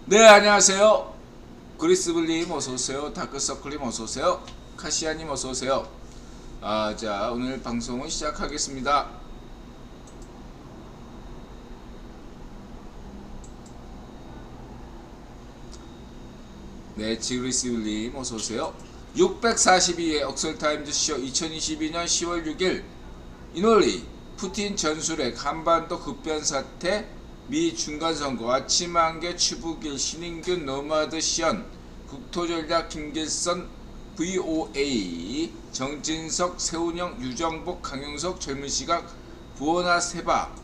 네, 안녕하세요. 그리스블님 어서오세요. 다크서클님 어서오세요. 카시아님 어서오세요. 자, 오늘 방송을 시작하겠습니다. 네, 지그리스블님 어서오세요. 642회 억설타임즈쇼 2022년 10월 6일 이놀리 푸틴 전술핵 한반도 급변사태 미 중간선거 아침 한개 추부길 신인균 노마드 시연 국토전략 김길선 VOA 정진석 세운영 유정복 강용석 젊은시각 부원아 세바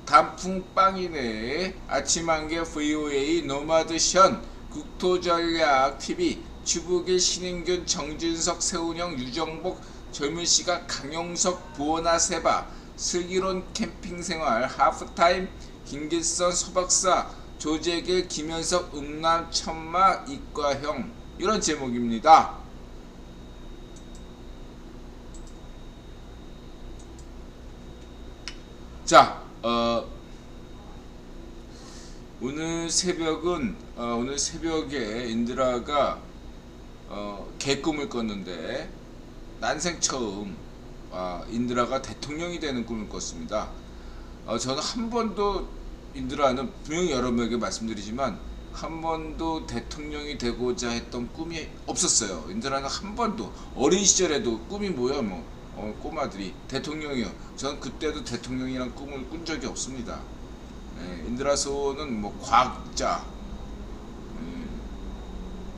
단풍빵이네 아침 한개 VOA 노마드 시연 국토전략 TV 추부길 신인균 정진석 세운영 유정복 젊은시각 강용석 부원아 세바 슬기로운 캠핑생활 하프타임 김길선 소박사 조재길 김현석 음란 천마 이과형 이런 제목입니다. 자, 오늘 새벽에 인드라가 개꿈을 꿨는데 난생 처음 인드라가 대통령이 되는 꿈을 꿨습니다. 저는 한 번도 인드라는 분명히 여러분에게 말씀드리지만 한 번도 대통령이 되고자 했던 꿈이 없었어요. 인드라는 한 번도 어린 시절에도 꿈이 뭐야 꼬마들이 대통령이요. 저는 그때도 대통령이란 꿈을 꾼 적이 없습니다. 인드라소는 뭐 과학자,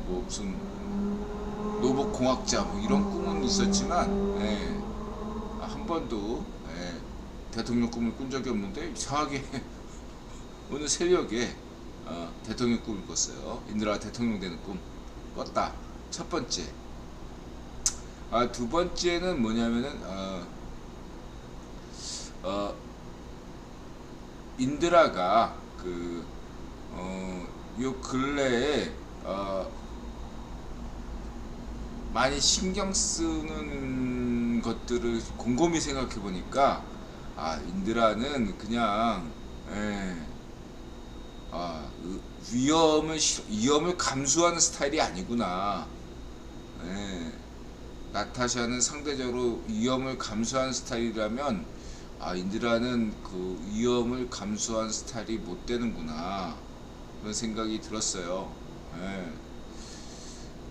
뭐 무슨 로봇공학자 뭐 이런 꿈은 있었지만 한 번도 대통령 꿈을 꾼 적이 없는데 이상하게 오늘 새벽에 대통령 꿈을 꿨어요. 인드라가 대통령 되는 꿈 꿨다. 첫 번째. 두 번째는 뭐냐면은 인드라가 요 근래에 많이 신경 쓰는 것들을 곰곰이 생각해 보니까 인드라는 그냥 위험을 감수하는 스타일이 아니구나. 나타샤는 상대적으로 위험을 감수하는 스타일이라면 인드라는 그 위험을 감수하는 스타일이 못 되는구나 그런 생각이 들었어요.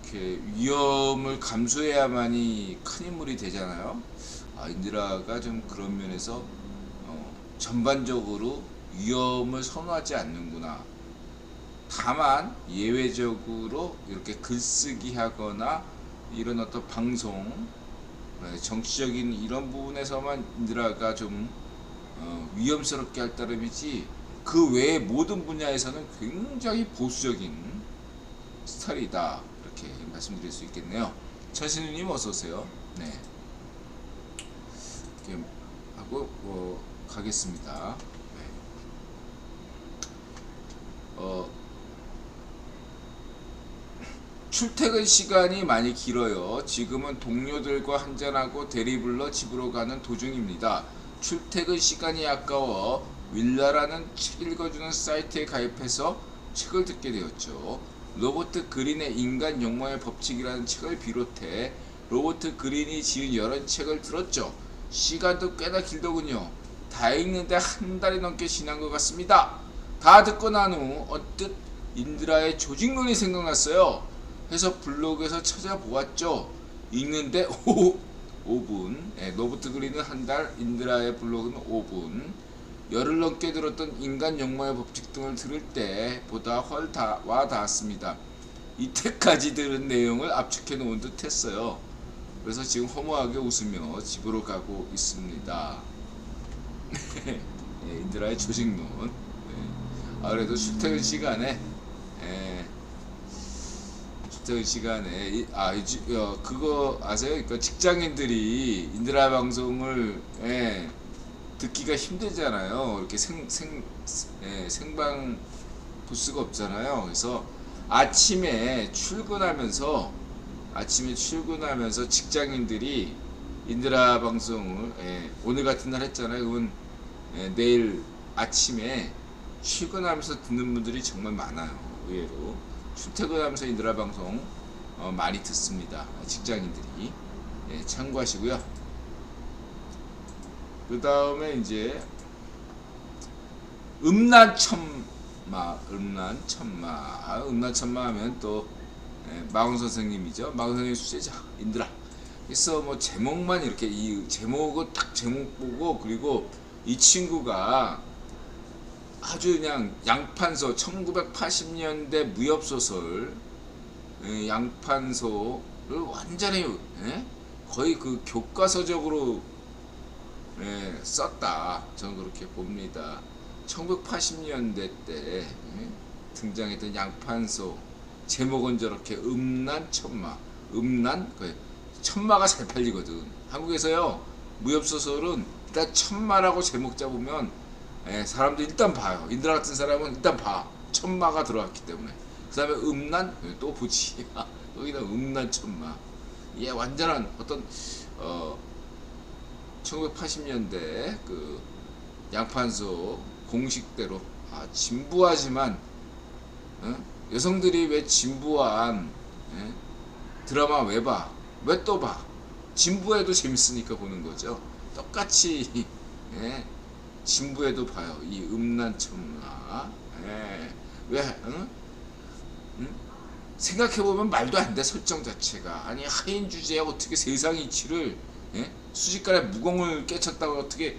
이렇게 위험을 감수해야만이 큰 인물이 되잖아요. 인드라가 좀 그런 면에서 전반적으로 위험을 선호하지 않는구나. 다만 예외적으로 이렇게 글쓰기 하거나 이런 어떤 방송 정치적인 이런 부분에서만 인드라가 좀 위험스럽게 할 따름이지 그 외의 모든 분야에서는 굉장히 보수적인 스타일이다 이렇게 말씀드릴 수 있겠네요. 천신우님 어서오세요. 네, 이렇게 하고 가겠습니다. 출퇴근 시간이 많이 길어요. 지금은 동료들과 한잔하고 대리 불러 집으로 가는 도중입니다. 출퇴근 시간이 아까워 윌라라는 책 읽어주는 사이트에 가입해서 책을 듣게 되었죠. 로버트 그린의 인간 욕망의 법칙이라는 책을 비롯해 로버트 그린이 지은 여러 책을 들었죠. 시간도 꽤나 길더군요. 다 읽는데 한 달이 넘게 지난 것 같습니다. 다 듣고 난 후 언뜻 인드라의 조직론이 생각났어요. 해서 블로그에서 찾아보았죠. 읽는데 5분. 로버트 그린은 한 달, 인드라의 블로그는 5분. 열흘 넘게 들었던 인간 욕망의 법칙 등을 들을 때보다 와 닿았습니다. 이때까지 들은 내용을 압축해 놓은 듯 했어요. 그래서 지금 허무하게 웃으며 집으로 가고 있습니다. 인드라의 조직론. 그래도 출퇴근 시간에 그거 아세요? 그러니까 직장인들이 인드라 방송을 듣기가 힘들잖아요. 이렇게 생방 부스가 없잖아요. 그래서 아침에 출근하면서 직장인들이 인드라 방송을 오늘 같은 날 했잖아요. 그건 내일 아침에 출근하면서 듣는 분들이 정말 많아요. 의외로 출퇴근하면서 인드라 방송 많이 듣습니다. 직장인들이. 예, 참고하시고요. 그 다음에 이제 음란천마 하면 또 마흔 선생님이죠. 마흔 선생님 수제자 인드라. 그래서 뭐 제목만 이렇게 이 제목을 딱 제목 보고, 그리고 이 친구가 아주 그냥 양판소 1980년대 무협소설 양판소를 완전히 거의 그 교과서적으로 썼다. 저는 그렇게 봅니다. 1980년대 때 등장했던 양판소 제목은 저렇게 음란천마. 천마가 잘 팔리거든. 한국에서요 무협소설은 일단 천마라고 제목 잡으면 사람들이 일단 봐요. 인드라 같은 사람은 일단 봐. 천마가 들어갔기 때문에. 그 다음에 음란 또 보지. 여기다 음란천마. 예, 완전한 어떤 1980년대 그 양판소 공식대로 진부하지만 여성들이 왜 진부한 드라마 왜 봐? 왜 또 봐? 진부해도 재밌으니까 보는 거죠. 똑같이 진부해도 봐요. 이 음란천마. 왜? 생각해보면 말도 안 돼. 설정 자체가. 아니 하인 주제에 어떻게 세상 이치를 수직간에 무공을 깨쳤다고 어떻게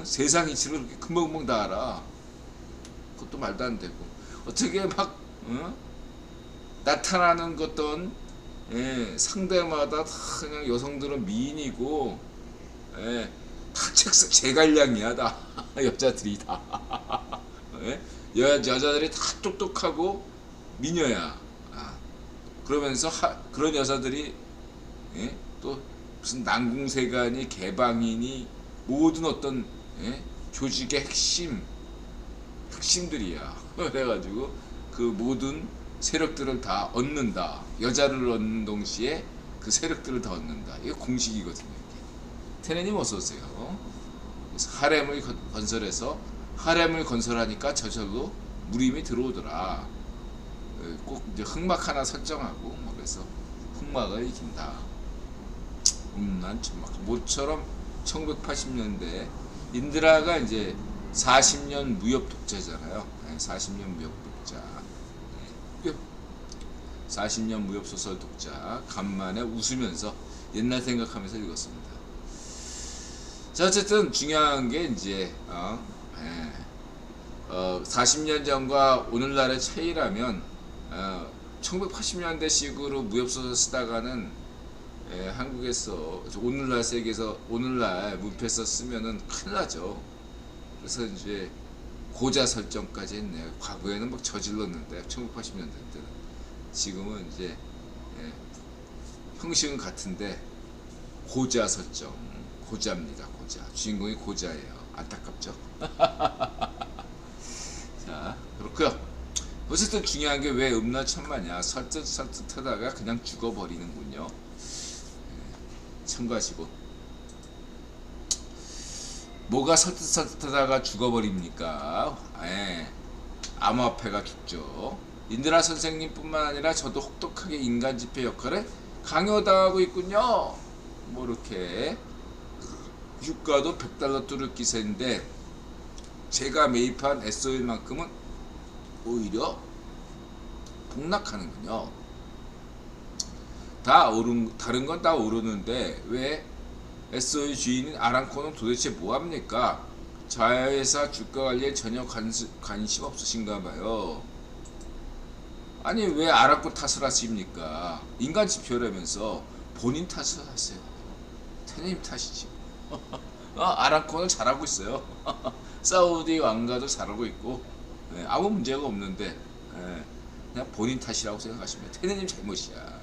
세상 이치를 그렇게 금방금방 다 알아. 그것도 말도 안 되고 어떻게 막 나타나는 것던 상대마다 다 그냥 여성들은 미인이고 다 책상 제갈량이야 다. 여자들이 다. 여자들이 다 똑똑하고 미녀야. 그러면서 그런 여자들이 또 무슨 난궁세간이 개방이니 모든 어떤 조직의 핵심들이야. 그래가지고 그 모든 세력들을 다 얻는다. 여자를 얻는 동시에 그 세력들을 다 얻는다. 이게 공식이거든요. 테네님 어서 오세요. 그래서 하렘을 건설해서 하렘을 건설하니까 저절로 무림이 들어오더라. 꼭 이제 흑막 하나 설정하고 뭐 그래서 흑막을 이긴다. 음란천막. 모처럼 1980년대 인드라가 이제 40년 무협 독자잖아요. 40년 무협 독자. 40년 무협 소설 독자. 간만에 웃으면서 옛날 생각하면서 읽었습니다. 자, 어쨌든 중요한 게 이제 40년 전과 오늘날의 차이라면 1980년대식으로 무협소설 쓰다가는 한국에서 오늘날 세계에서 오늘날 문패서 쓰면은 큰일 나죠. 그래서 이제 고자 설정까지 했네요. 과거에는 막 저질렀는데 1980년대 때는. 지금은 이제 형식은 같은데 고자 설정. 고자입니다. 고자. 주인공이 고자예요. 안타깝죠. 자, 그렇고요. 어쨌든 중요한 게 왜 음란천마냐. 설득하다가 그냥 죽어버리는군요. 참고하시고. 뭐가 설득하다가 죽어버립니까? 암호화폐가 죽죠. 인드라 선생님뿐만 아니라 저도 혹독하게 인간 지폐 역할을 강요당하고 있군요. 뭐 이렇게 유가도 $100 뚫을 기세인데 제가 매입한 SO일만큼은 오히려 폭락하는군요. 다른 건 다 오르는데 왜 SO의 주인인 아람코는 도대체 뭐합니까? 자회사 주가 관리에 전혀 관심 없으신가 봐요. 아니 왜 아람코 탓을 하십니까? 인간 지표라면서 본인 탓을 하세요. 테님 탓이지. 아람코는 잘하고 있어요. 사우디 왕가도 잘하고 있고 아무 문제가 없는데 그냥 본인 탓이라고 생각하시면 테네님 잘못이야.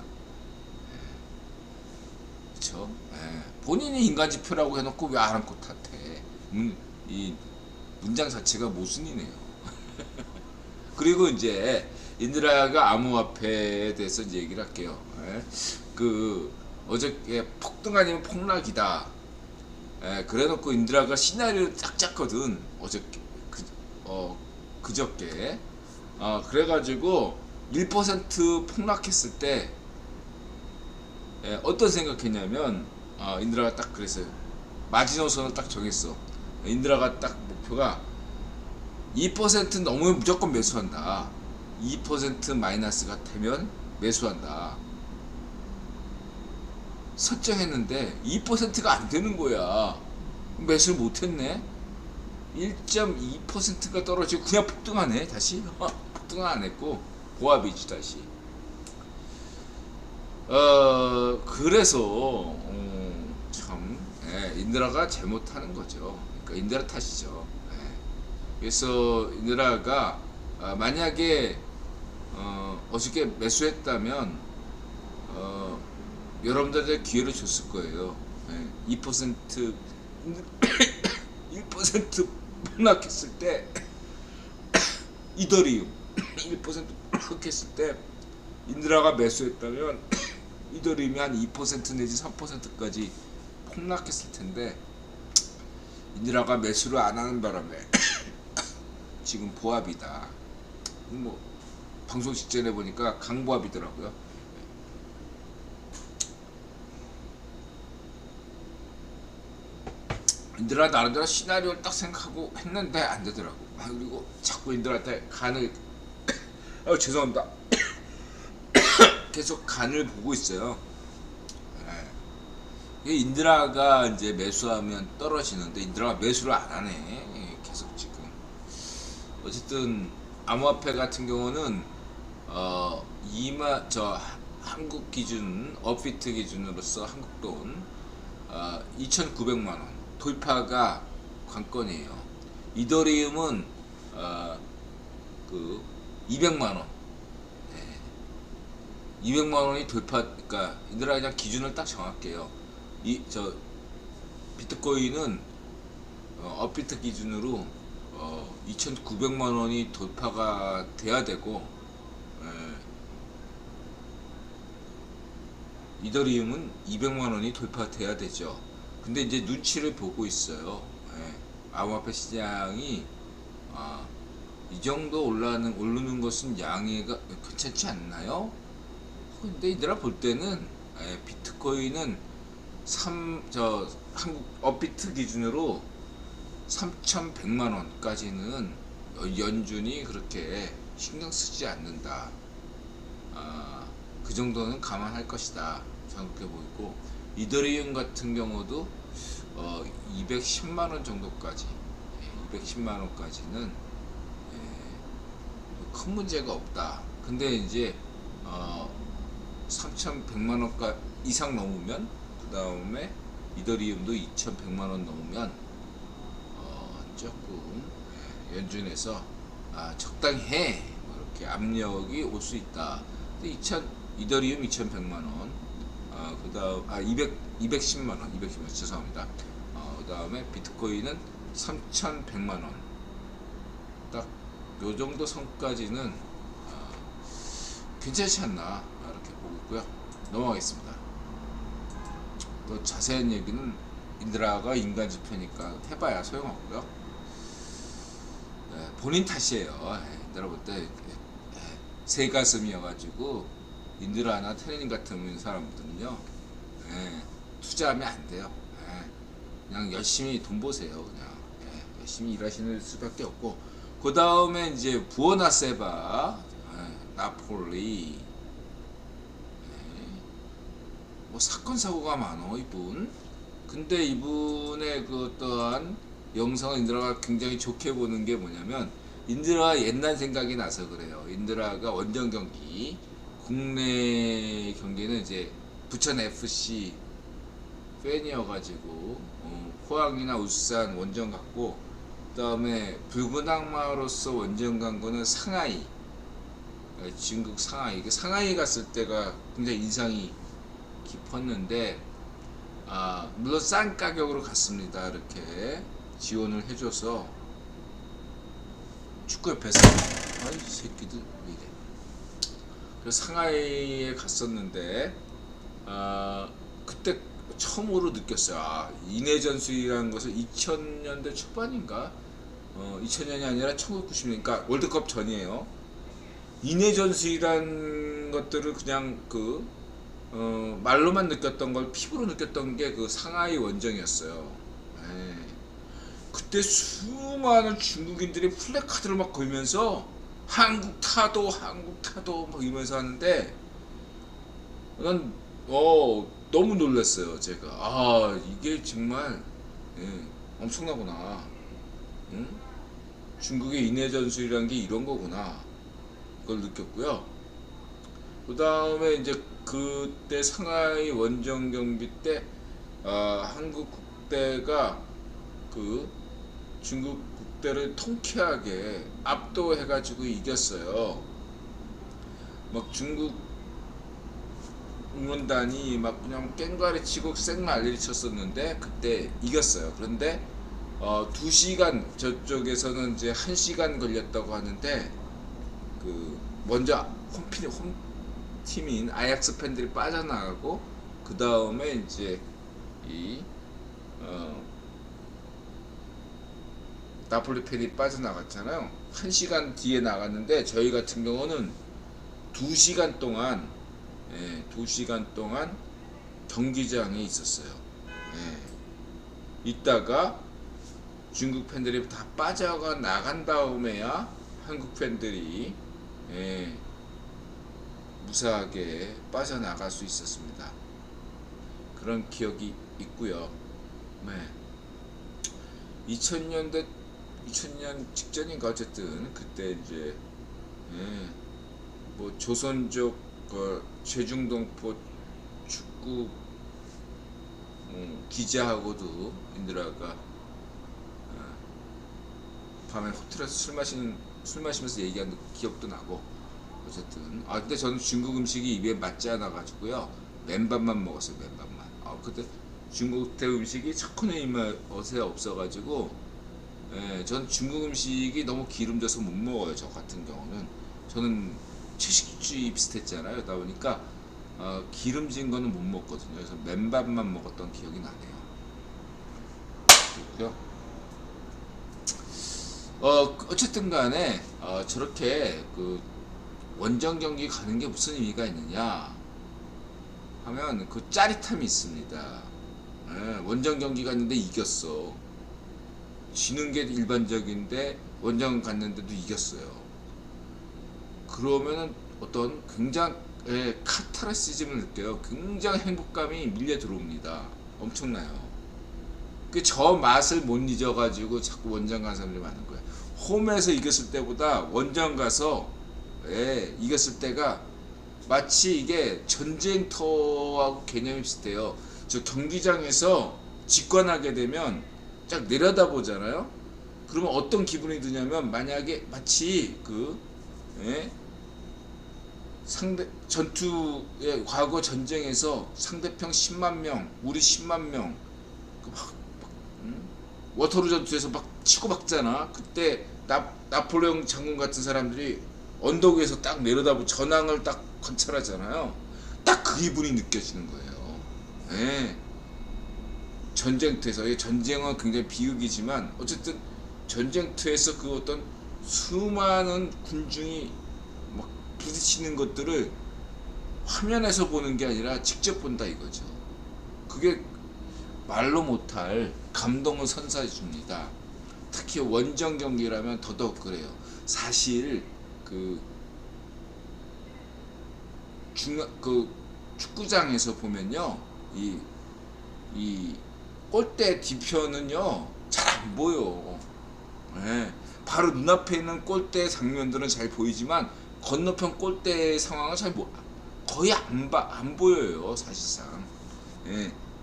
그쵸? 본인이 인간지표라고 해놓고 왜 아람코 탓해? 이 문장 자체가 모순이네요. 그리고 이제 인드라가 암호화폐에 대해서 이제 얘기를 할게요. 그 어저께 폭등 아니면 폭락이다. 그래놓고 인드라가 시나리오를 딱 짰거든. 어저께 그저께. 그래가지고 1% 폭락했을 때 어떤 생각했냐면 인드라가 딱 그랬어요. 마지노선을 딱 정했어. 인드라가 딱 목표가 2% 넘으면 무조건 매수한다. 2% 마이너스가 되면 매수한다. 설정했는데 2%가 안 되는 거야. 매수를 못했네. 1.2%가 떨어지고 그냥 폭등하네. 다시 폭등은 안 했고 보합이지 다시. 그래서 참 인드라가 잘못하는 거죠. 그러니까 인드라 탓이죠. 그래서 인드라가 만약에 어저께 매수했다면 여러분들한테 기회를 줬을 거예요. 2% 1% 폭락했을 때 이더리움 1% 폭락했을 때 인드라가 매수했다면 이더리움이 한 2% 내지 3%까지 폭락했을 텐데 인드라가 매수를 안 하는 바람에 지금 보합이다. 뭐 방송 직전에 보니까 강보합이더라고요. 인드라 나름대로 시나리오를 딱 생각하고 했는데 안 되더라고. 그리고 자꾸 인드라한테 간을 죄송합니다. 계속 간을 보고 있어요. 인드라가 이제 매수하면 떨어지는데 인드라가 매수를 안 하네. 계속 지금. 어쨌든 암호화폐 같은 경우는 한국 기준 업비트 기준으로서 한국 돈 2,900만 원 돌파가 관건이에요. 이더리움은 200만 원. 200만 원이 돌파. 그러니까 인드라 그냥 기준을 딱 정할게요. 비트코인은 업비트 기준으로 2,900만 원이 돌파가 돼야 되고 이더리움은 200만 원이 돌파돼야 되죠. 근데 이제 눈치를 보고 있어요. 암호화폐 시장이 이 정도 오르는 것은 양해가 괜찮지 않나요? 근데 이들아 볼 때는 비트코인은 한국 업비트 기준으로 3,100만 원까지는 연준이 그렇게 신경 쓰지 않는다. 그 정도는 감안할 것이다. 저는 그렇게 보이고, 이더리움 같은 경우도 210만 원 정도까지, 210만 원까지는 큰 문제가 없다. 근데 이제 3,100만 원 이상 넘으면, 그 다음에 이더리움도 2,100만 원 넘으면 조금 연준에서 적당히 해, 뭐 이렇게 압력이 올 수 있다. 근데 이더리움 2,100만 원, 그 다음 210만 원, 210만 원 죄송합니다. 그 다음에 비트코인은 3,100만 원. 딱 요 정도 선까지는 괜찮지 않나 이렇게 보고 있고요. 넘어가겠습니다. 또 자세한 얘기는 인드라가 인간 지표니까 해봐야 소용없고요. 본인 탓이에요. 인드라 볼 때 새가슴이어가지고 인드라나 테레님 같은 사람들은요 투자하면 안 돼요. 그냥 열심히 돈 보세요. 그냥 열심히 일하시는 수밖에 없고, 그 다음에 이제 부어나 세바, 나폴리, 뭐 사건 사고가 많어 이분. 근데 이분의 그 어떠한 영상을 인드라가 굉장히 좋게 보는 게 뭐냐면, 인드라 옛날 생각이 나서 그래요. 인드라가 원정 경기, 국내 경기는 이제 부천 FC 팬이어가지고 포항이나 울산 원정 갔고, 그 다음에 붉은 악마로서 원정 간 거는 상하이, 중국 상하이. 상하이 갔을 때가 굉장히 인상이 깊었는데, 물론 싼 가격으로 갔습니다. 이렇게 지원을 해줘서. 축구협회에서 이 새끼들 왜 이래. 그래서 상하이에 갔었는데 그때 처음으로 느꼈어요. 인해 전술이라는 것을 2000년대 초반인가 2000년이 아니라 1990년, 그러니까 월드컵 전이에요. 인해 전술이란 것들을 그냥 말로만 느꼈던 걸 피부로 느꼈던 게 그 상하이 원정이었어요. 예. 그때 수많은 중국인들이 플래카드를 막 걸면서 한국 타도 한국 타도 막 이러면서 하는데 난 너무 놀랐어요. 제가 이게 정말 예, 엄청나구나. 응? 중국의 인해 전술이란 게 이런 거구나. 그걸 느꼈고요. 그 다음에 이제 그때 상하이 원정 경기 때 한국 국대가 그 중국 국대를 통쾌하게 압도해가지고 이겼어요. 막 중국 응원단이 막 그냥 깽가리 치고 생난리를 쳤었는데 그때 이겼어요. 그런데 2시간 저쪽에서는 이제 1시간 걸렸다고 하는데 그 먼저 홈팀인 아약스 팬들이 빠져나가고 그 다음에 이제 이 나폴리 팬이 빠져나갔잖아요. 1시간 뒤에 나갔는데 저희 같은 경우는 2시간 동안 2시간 동안 경기장에 있었어요. 있다가 중국 팬들이 다 빠져가 나간 다음에야 한국 팬들이 무사하게 빠져나갈 수 있었습니다. 그런 기억이 있고요. 2000년 직전인가 어쨌든 그때 이제 뭐 조선족 최중동포 축구 기자하고도 인드라가 밤에 호텔에서 술 마시면서 얘기한 기억도 나고 어쨌든 근데 저는 중국 음식이 입에 맞지 않아 가지고요 맨밥만 먹었어요. 맨밥만. 그때 중국 때 음식이 척하는 입맛에 없어 가지고 저는 중국 음식이 너무 기름져서 못 먹어요. 저 같은 경우는 저는 채식주의 비슷했잖아요. 그러다 보니까 기름진 거는 못 먹거든요. 그래서 맨밥만 먹었던 기억이 나네요. 그렇고요. 어쨌든 간에 저렇게 그 원정 경기 가는 게 무슨 의미가 있느냐 하면 그 짜릿함이 있습니다. 원정 경기 갔는데 이겼어. 지는 게 일반적인데 원정 갔는데도 이겼어요. 그러면은 어떤 굉장히 카타르시즘을 느껴요. 굉장히 행복감이 밀려 들어옵니다. 엄청나요. 저 맛을 못 잊어가지고 자꾸 원정 가는 사람들이 많은 거예요. 홈에서 이겼을 때보다 원정 가서 이겼을 때가 마치 이게 전쟁터하고 개념이 비슷해요. 저 경기장에서 직관하게 되면 쫙 내려다보잖아요. 그러면 어떤 기분이 드냐면 만약에 마치 상대 전투의 과거 전쟁에서 상대편 10만 명, 우리 10만 명 워터루 전투에서 막 치고 박잖아. 그때 나폴레옹 장군 같은 사람들이 언덕 위에서 딱 내려다보고 전황을 딱 관찰하잖아요. 딱 그 기분이 느껴지는 거예요. 전쟁터에서 전쟁은 굉장히 비극이지만 어쨌든 전쟁터에서 그 어떤 수많은 군중이 막 부딪히는 것들을 화면에서 보는 게 아니라 직접 본다 이거죠. 그게 말로 못할 감동을 선사해 줍니다. 특히 원정 경기라면 더더욱 그래요. 사실 그 축구장에서 보면요, 이 골대 뒤편은요 잘 안 보여. 바로 눈앞에 있는 골대 장면들은 잘 보이지만 건너편 골대 상황은 거의 안 보여요 사실상.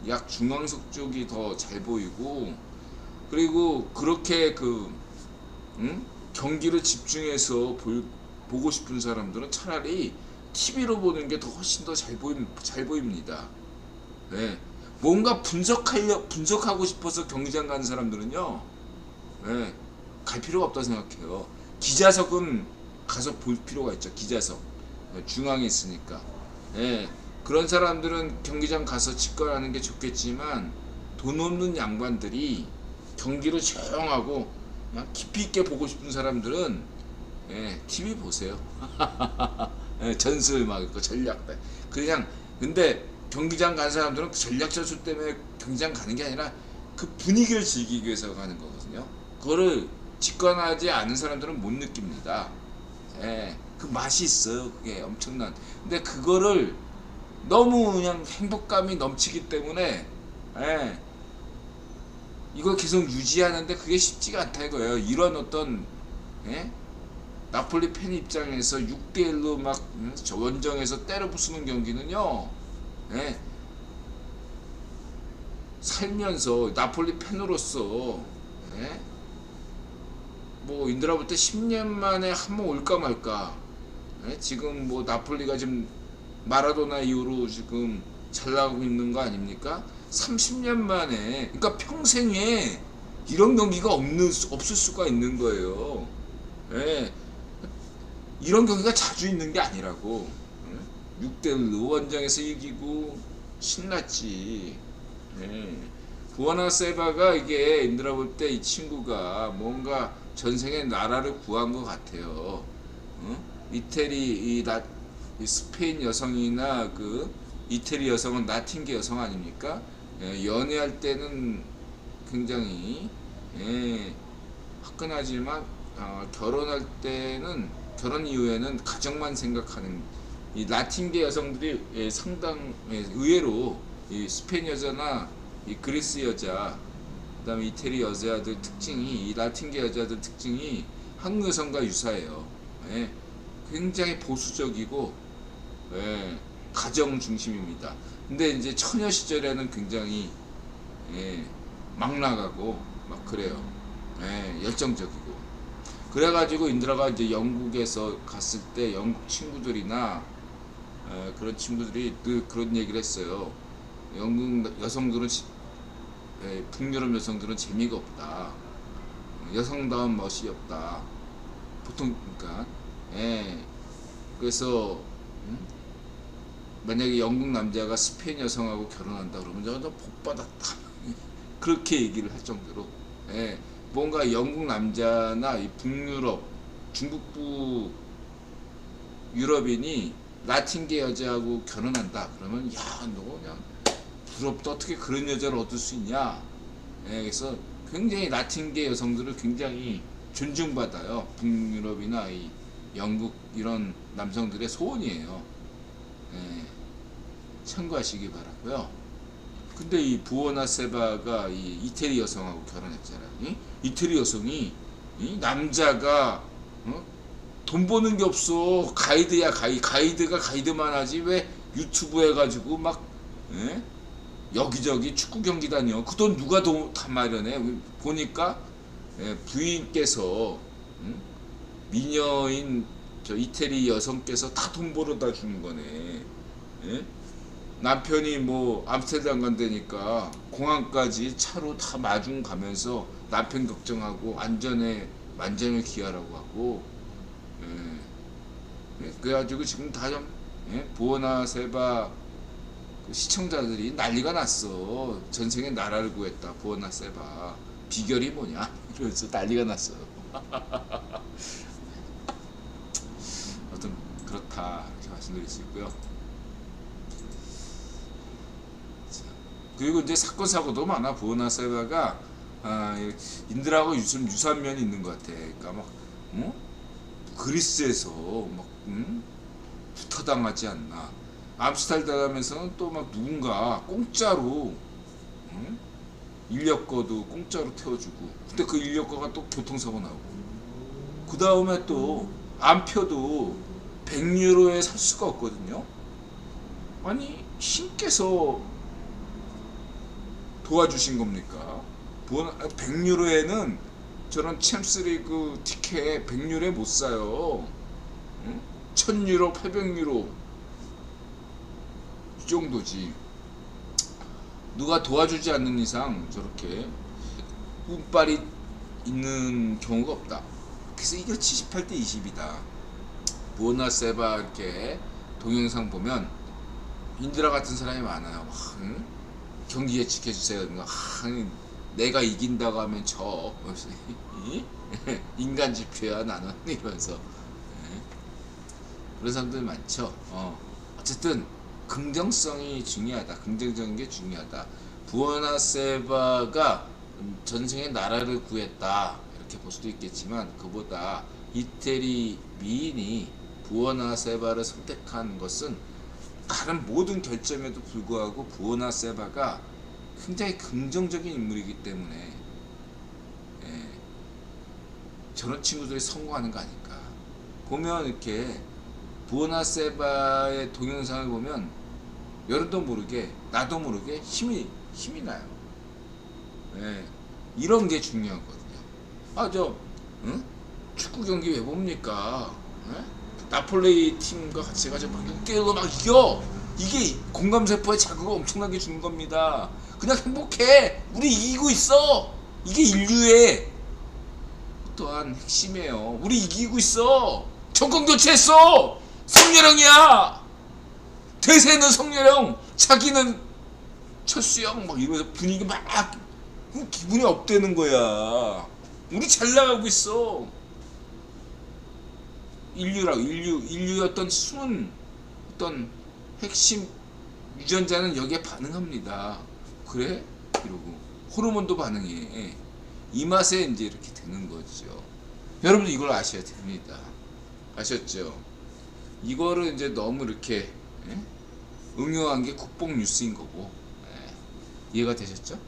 약 중앙석 쪽이 더 잘 보이고, 그리고 그렇게 경기를 집중해서 보고 싶은 사람들은 차라리 TV로 보는 게 더 훨씬 더 잘 보입니다. 뭔가 분석하고 싶어서 경기장 가는 사람들은요, 갈 필요가 없다고 생각해요. 기자석은 가서 볼 필요가 있죠. 기자석 중앙에 있으니까. 그런 사람들은 경기장 가서 직관하는 게 좋겠지만 돈 없는 양반들이 경기를 조용하고 그냥 깊이 있게 보고 싶은 사람들은 예, TV 보세요. 예, 전술 막 있고 전략 그냥. 근데 경기장 간 사람들은 그 전략 전술 때문에 경기장 가는 게 아니라 그 분위기를 즐기기 위해서 가는 거거든요. 그거를 직관하지 않은 사람들은 못 느낍니다. 예, 그 맛이 있어요. 그게 엄청난. 근데 그거를 너무 그냥 행복감이 넘치기 때문에, 예, 이걸 계속 유지하는데 그게 쉽지가 않다 이거예요. 이런 어떤, 예? 나폴리 팬 입장에서 6대1로 막 저 원정에서 때려 부수는 경기는요, 예, 살면서 나폴리 팬으로서, 예? 뭐 인드라 볼 때 10년 만에 한 번 올까 말까. 예? 지금 뭐 나폴리가 지금 마라도나 이후로 지금 잘 나가고 있는 거 아닙니까? 30년 만에, 그러니까 평생에 이런 경기가 없을 수가 있는 거예요. 예. 이런 경기가 자주 있는 게 아니라고. 6대1로 원정에서 이기고 신났지. 예. 부어나 세바가 이게 인드라 볼 때 이 친구가 뭔가 전생에 나라를 구한 것 같아요. 이태리 이 스페인 여성이나 그 이태리 여성은 나팅게 여성 아닙니까? 예, 연애할 때는 굉장히, 예, 화끈하지만 결혼할 때는, 결혼 이후에는 가정만 생각하는 이 라틴계 여성들이, 예, 상당, 예, 의외로 이 스페인 여자나 이 그리스 여자, 그다음에 이태리 여자들 특징이, 이 라틴계 여자들 특징이 한국 여성과 유사해요. 예, 굉장히 보수적이고, 예, 가정 중심입니다. 근데 이제 처녀 시절에는 굉장히, 예, 막 나가고 막 그래요. 예, 열정적이고. 그래가지고 인드라가 이제 영국에서 갔을 때 영국 친구들이나, 그런 친구들이 늘 그런 얘기를 했어요. 영국 여성들은, 예, 북유럽 여성들은 재미가 없다. 여성다운 멋이 없다. 보통, 그러니까, 예, 그래서, 만약에 영국 남자가 스페인 여성하고 결혼한다 그러면 너 복받았다. 그렇게 얘기를 할 정도로, 예, 뭔가 영국 남자나 이 북유럽, 중북부 유럽인이 라틴계 여자하고 결혼한다 그러면, 야, 너 그냥 부럽다. 어떻게 그런 여자를 얻을 수 있냐. 예, 그래서 굉장히 라틴계 여성들을 굉장히 존중받아요. 북유럽이나 이 영국 이런 남성들의 소원이에요. 예, 참고하시기 바라고요. 근데 이 부오나 세바가 이 이태리 여성하고 결혼했잖아요. 이태리 여성이, 이 남자가, 돈 버는 게 없어. 가이드야, 가이드가 가이드만 하지 왜 유튜브 해가지고 막, 예? 여기저기 축구 경기 다녀. 그 돈 누가 다 마련해? 보니까, 예, 부인께서, 미녀인 저 이태리 여성께서 다 돈 벌어다 주는 거네. 예? 남편이 뭐 암스테르담 간다니까 공항까지 차로 다 마중 가면서 남편 걱정하고 안전에 만전을 기하라고 하고, 예. 그래가지고 지금 다 좀, 예? 부어나 세바 그 시청자들이 난리가 났어. 전생에 나라를 구했다 부어나 세바 비결이 뭐냐 이러면서 난리가 났어. 어떤 그렇다 이렇게 말씀드릴 수 있고요. 그리고 이제 사건 사고도 많아. 부어나 세바가, 인들하고 요즘 유사한 면이 있는 것 같아. 그러니까 막, 그리스에서 막, 부타당하지 않나. 암스테르담에서는 또 막 누군가 공짜로, 인력거도 공짜로 태워주고. 근데 그 인력거가 또 교통사고 나고. 그 다음에 또 암표도 100유로에 살 수가 없거든요. 아니 신께서 도와주신 겁니까? 100유로에는 저런 챔스리그 티켓 100유로에 못 사요. 1000유로, 800유로 이 정도지. 누가 도와주지 않는 이상 저렇게 운빨이 있는 경우가 없다. 그래서 이게 78대 20이다. 부어나 세바 이렇게 동영상 보면 인드라 같은 사람이 많아요. 경기 예측해주세요. 내가 이긴다고 하면 져. 인간 지표야 나는 이러면서. 예. 그런 사람들 많죠. 어쨌든 긍정성이 중요하다. 긍정적인 게 중요하다. 부어나 세바가 전생에 나라를 구했다 이렇게 볼 수도 있겠지만, 그보다 이태리 미인이 부어나 세바를 선택한 것은 다른 모든 결점에도 불구하고 부어나 세바가 굉장히 긍정적인 인물이기 때문에, 예, 저런 친구들이 성공하는 거 아닐까. 보면 이렇게 부어나 세바의 동영상을 보면 여러분도 모르게 나도 모르게 힘이 나요. 예, 이런 게 중요하거든요. 응? 축구 경기 왜 봅니까? 예? 나폴리 팀과 같이 가지고 막 6대1로 막 이겨. 이게 공감세포에 자극을 엄청나게 주는 겁니다. 그냥 행복해. 우리 이기고 있어. 이게 인류의 또한 핵심이에요. 우리 이기고 있어. 정권 교체했어. 성렬형이야. 대세는 성렬형, 자기는 철수형 막 이러면서 분위기 막 기분이 업되는 거야. 우리 잘 나가고 있어. 인류의 어떤 숨은 어떤 핵심 유전자는 여기에 반응합니다. 그래? 이러고 호르몬도 반응해. 이 맛에 이제 이렇게 되는 거죠. 여러분들 이걸 아셔야 됩니다. 아셨죠? 이거를 이제 너무 이렇게 응용한 게 국뽕 뉴스인 거고. 이해가 되셨죠?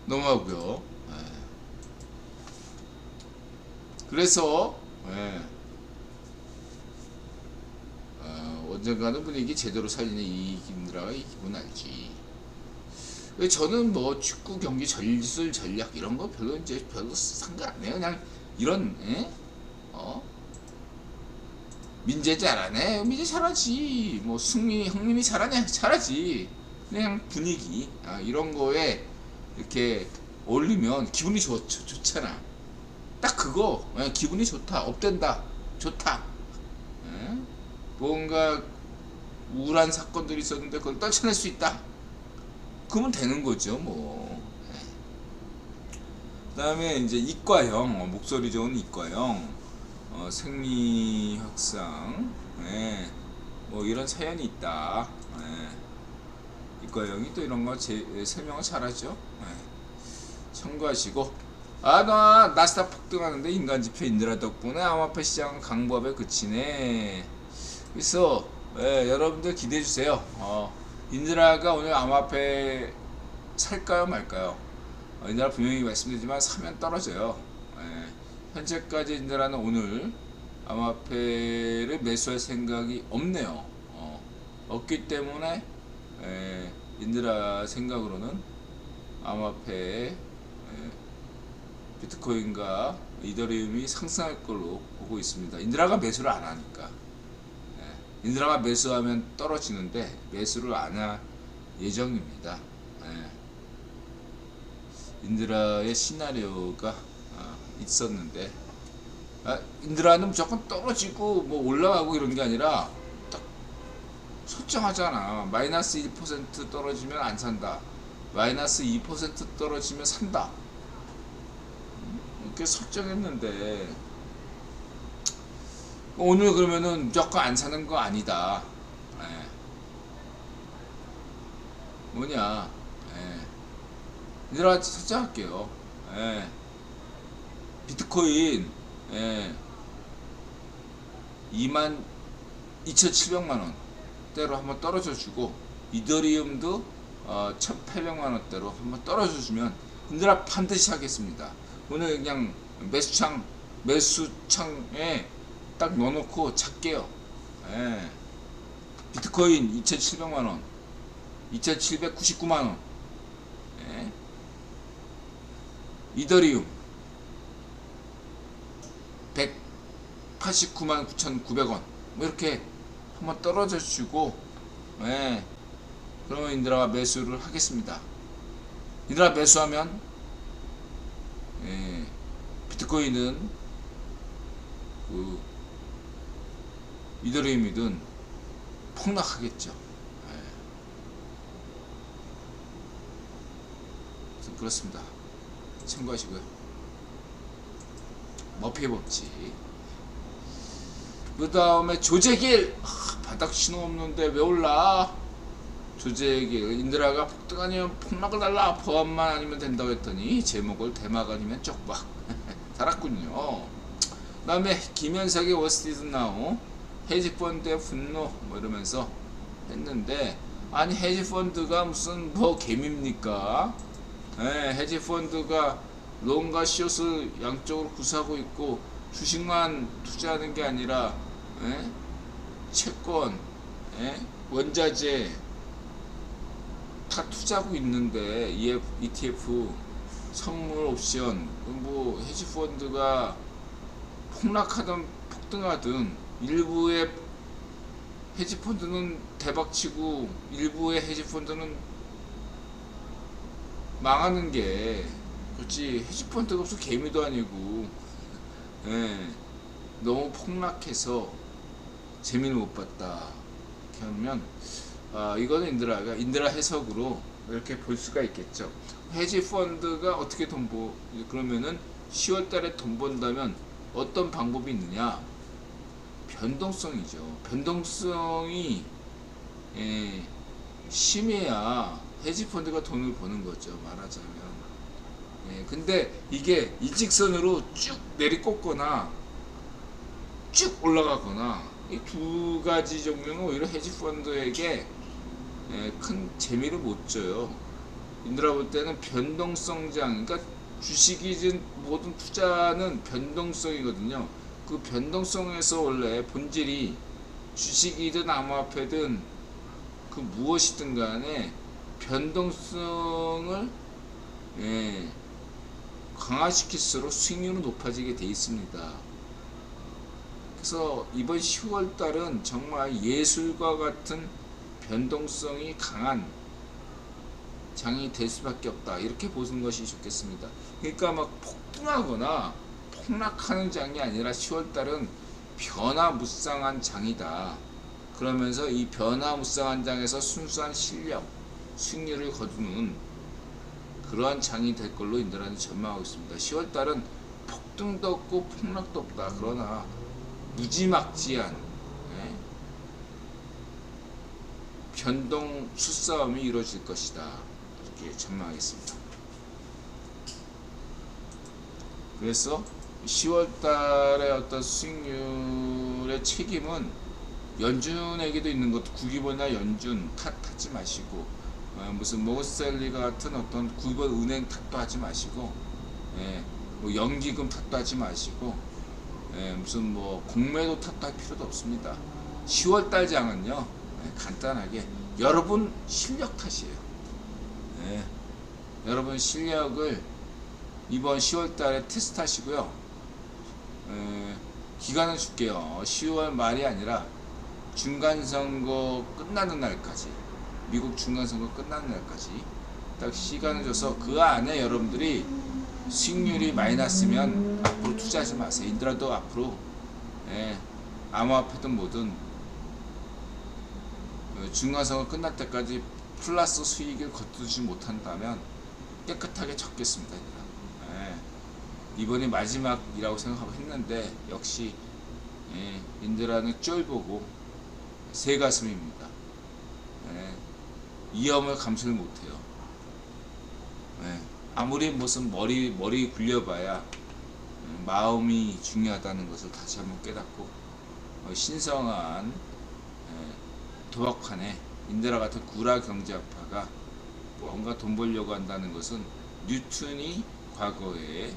넘어가고요. 그래서 언젠가는 분위기 제대로 살리는 이 김드라가 이 기분 알지. 저는 뭐 축구 경기 전술 전략 이런 거 별로 상관 안 해요. 그냥 이런 민재 잘하네. 민재 잘하지. 뭐 승민이 형님이 잘하냐? 잘하지. 그냥 분위기 이런 거에 이렇게 어울리면 기분이 좋잖아. 딱 그거. 기분이 좋다. 업된다. 좋다. 뭔가 우울한 사건들이 있었는데 그걸 떨쳐낼 수 있다. 그러면 되는 거죠, 뭐. 그 다음에 이제 이과형, 목소리 좋은 이과형, 생리 확상, 뭐 이런 사연이 있다. 이과형이 또 이런 거 설명을 잘하죠. 참고하시고. 나 나스닥 폭등하는데 인간지표 인드라 덕분에 암호화폐 시장은 강보합에 그치네. 그래서 여러분들 기대해주세요. 인드라가 오늘 암호화폐 살까요 말까요? 인드라 분명히 말씀드리지만 사면 떨어져요. 현재까지 인드라는 오늘 암호화폐를 매수할 생각이 없네요. 없기 때문에 인드라 생각으로는 암호화폐 비트코인과 이더리움이 상승할 걸로 보고 있습니다. 인드라가 매수를 안 하니까. 인드라가 매수하면 떨어지는데 매수를 안 할 예정입니다. 인드라의 시나리오가 있었는데, 인드라는 무조건 떨어지고 뭐 올라가고 이런 게 아니라 딱 설정하잖아. 마이너스 1% 떨어지면 안 산다. 마이너스 2% 떨어지면 산다. 이렇게 설정했는데 오늘 그러면은 무조건 안 사는 거 아니다. 뭐냐? 인드라 설정할게요. 비트코인 22,700만원 대로 한번 떨어져 주고, 이더리움도 1,800만원대로 한번 떨어져 주면 인드라 반드시 하겠습니다. 오늘 그냥 매수창에 딱 넣어놓고 찾게요. 비트코인 2,700만원, 2,799만원, 이더리움 189만 9,900원 뭐 이렇게 한번 떨어져 주고, 그러면 인드라가 매수를 하겠습니다. 인드라 매수하면 비트코인은 이더리움이든 폭락하겠죠. 그렇습니다. 참고하시고요. 머피의 법칙. 그 다음에 조재길. 바닥 신호 없는데 왜 올라? 조재길. 인드라가 폭등 아니면 폭락을 달라. 보안만 아니면 된다고 했더니 제목을 대막 아니면 쪽박 달았군요. 그 다음에 김현석의 워스티드 나우 헤지펀드의 분노 뭐 이러면서 했는데, 아니 헤지펀드가 무슨 뭐 개미입니까? 헤지펀드가 롱과 숏을 양쪽으로 구사하고 있고 주식만 투자하는 게 아니라 채권, 원자재 다 투자하고 있는데 ETF, 선물 옵션, 뭐 헤지펀드가 폭락하든 폭등하든 일부의 헤지펀드는 대박치고 일부의 헤지펀드는 망하는 게 그렇지. 헤지펀드가 무슨 개미도 아니고 너무 폭락해서 재미를 못 봤다 이렇게 하면 이거는 인드라 해석으로 이렇게 볼 수가 있겠죠. 헤지펀드가 어떻게 그러면은 10월달에 돈 번다면 어떤 방법이 있느냐? 변동성이죠. 변동성이 심해야 헤지펀드가 돈을 버는 거죠, 말하자면. 근데 이게 일직선으로 쭉 내리꽂거나 쭉 올라가거나 이 두 가지 종류는 오히려 헤지펀드에게 큰 재미를 못 줘요. 인드라 볼 때는 변동성장, 그러니까 주식이든 모든 투자는 변동성이거든요. 그 변동성에서 원래 본질이 주식이든 암호화폐든 그 무엇이든 간에 변동성을 강화시킬수록 수익률은 높아지게 돼 있습니다. 그래서 이번 10월 달은 정말 예술과 같은 변동성이 강한 장이 될 수밖에 없다, 이렇게 보는 것이 좋겠습니다. 그러니까 막 폭등하거나 폭락하는 장이 아니라 10월 달은 변화무쌍한 장이다. 그러면서 이 변화무쌍한 장에서 순수한 실력, 수익률을 거두는 그러한 장이 될 걸로 인드라는 전망하고 있습니다. 10월 달은 폭등도 없고 폭락도 없다. 그러나 무지막지한 변동 수싸움이 이루어질 것이다, 이렇게 전망하겠습니다. 그래서 10월 달의 어떤 수익률의 책임은 연준에게도 있는 것도, 구기본이나 연준 탓하지 마시고 무슨 모건스탠리가 같은 어떤 구기본 은행 탓도 하지 마시고 뭐 연기금 탓도 하지 마시고 무슨 뭐 공매도 탓도 할 필요도 없습니다. 10월 달 장은요 간단하게 여러분 실력 탓이에요. 여러분 실력을 이번 10월 달에 테스트 하시고요. 기간을 줄게요. 10월 말이 아니라 중간선거 끝나는 날까지, 미국 중간선거 끝나는 날까지 딱 시간을 줘서 그 안에 여러분들이 수익률이 많이 났으면 앞으로 투자하지 마세요. 인드라도 앞으로 암호화폐든 뭐든 중간선거 끝날 때까지 플러스 수익을 거두지 못한다면 깨끗하게 적겠습니다. 이번이 마지막이라고 생각하고 했는데 역시 인드라는 쫄보고 새가슴입니다. 위험을 감수를 못해요. 아무리 무슨 머리 굴려봐야 마음이 중요하다는 것을 다시 한번 깨닫고 신성한 도박판에 인드라 같은 구라 경제학파가 뭔가 돈 벌려고 한다는 것은 뉴턴이 과거에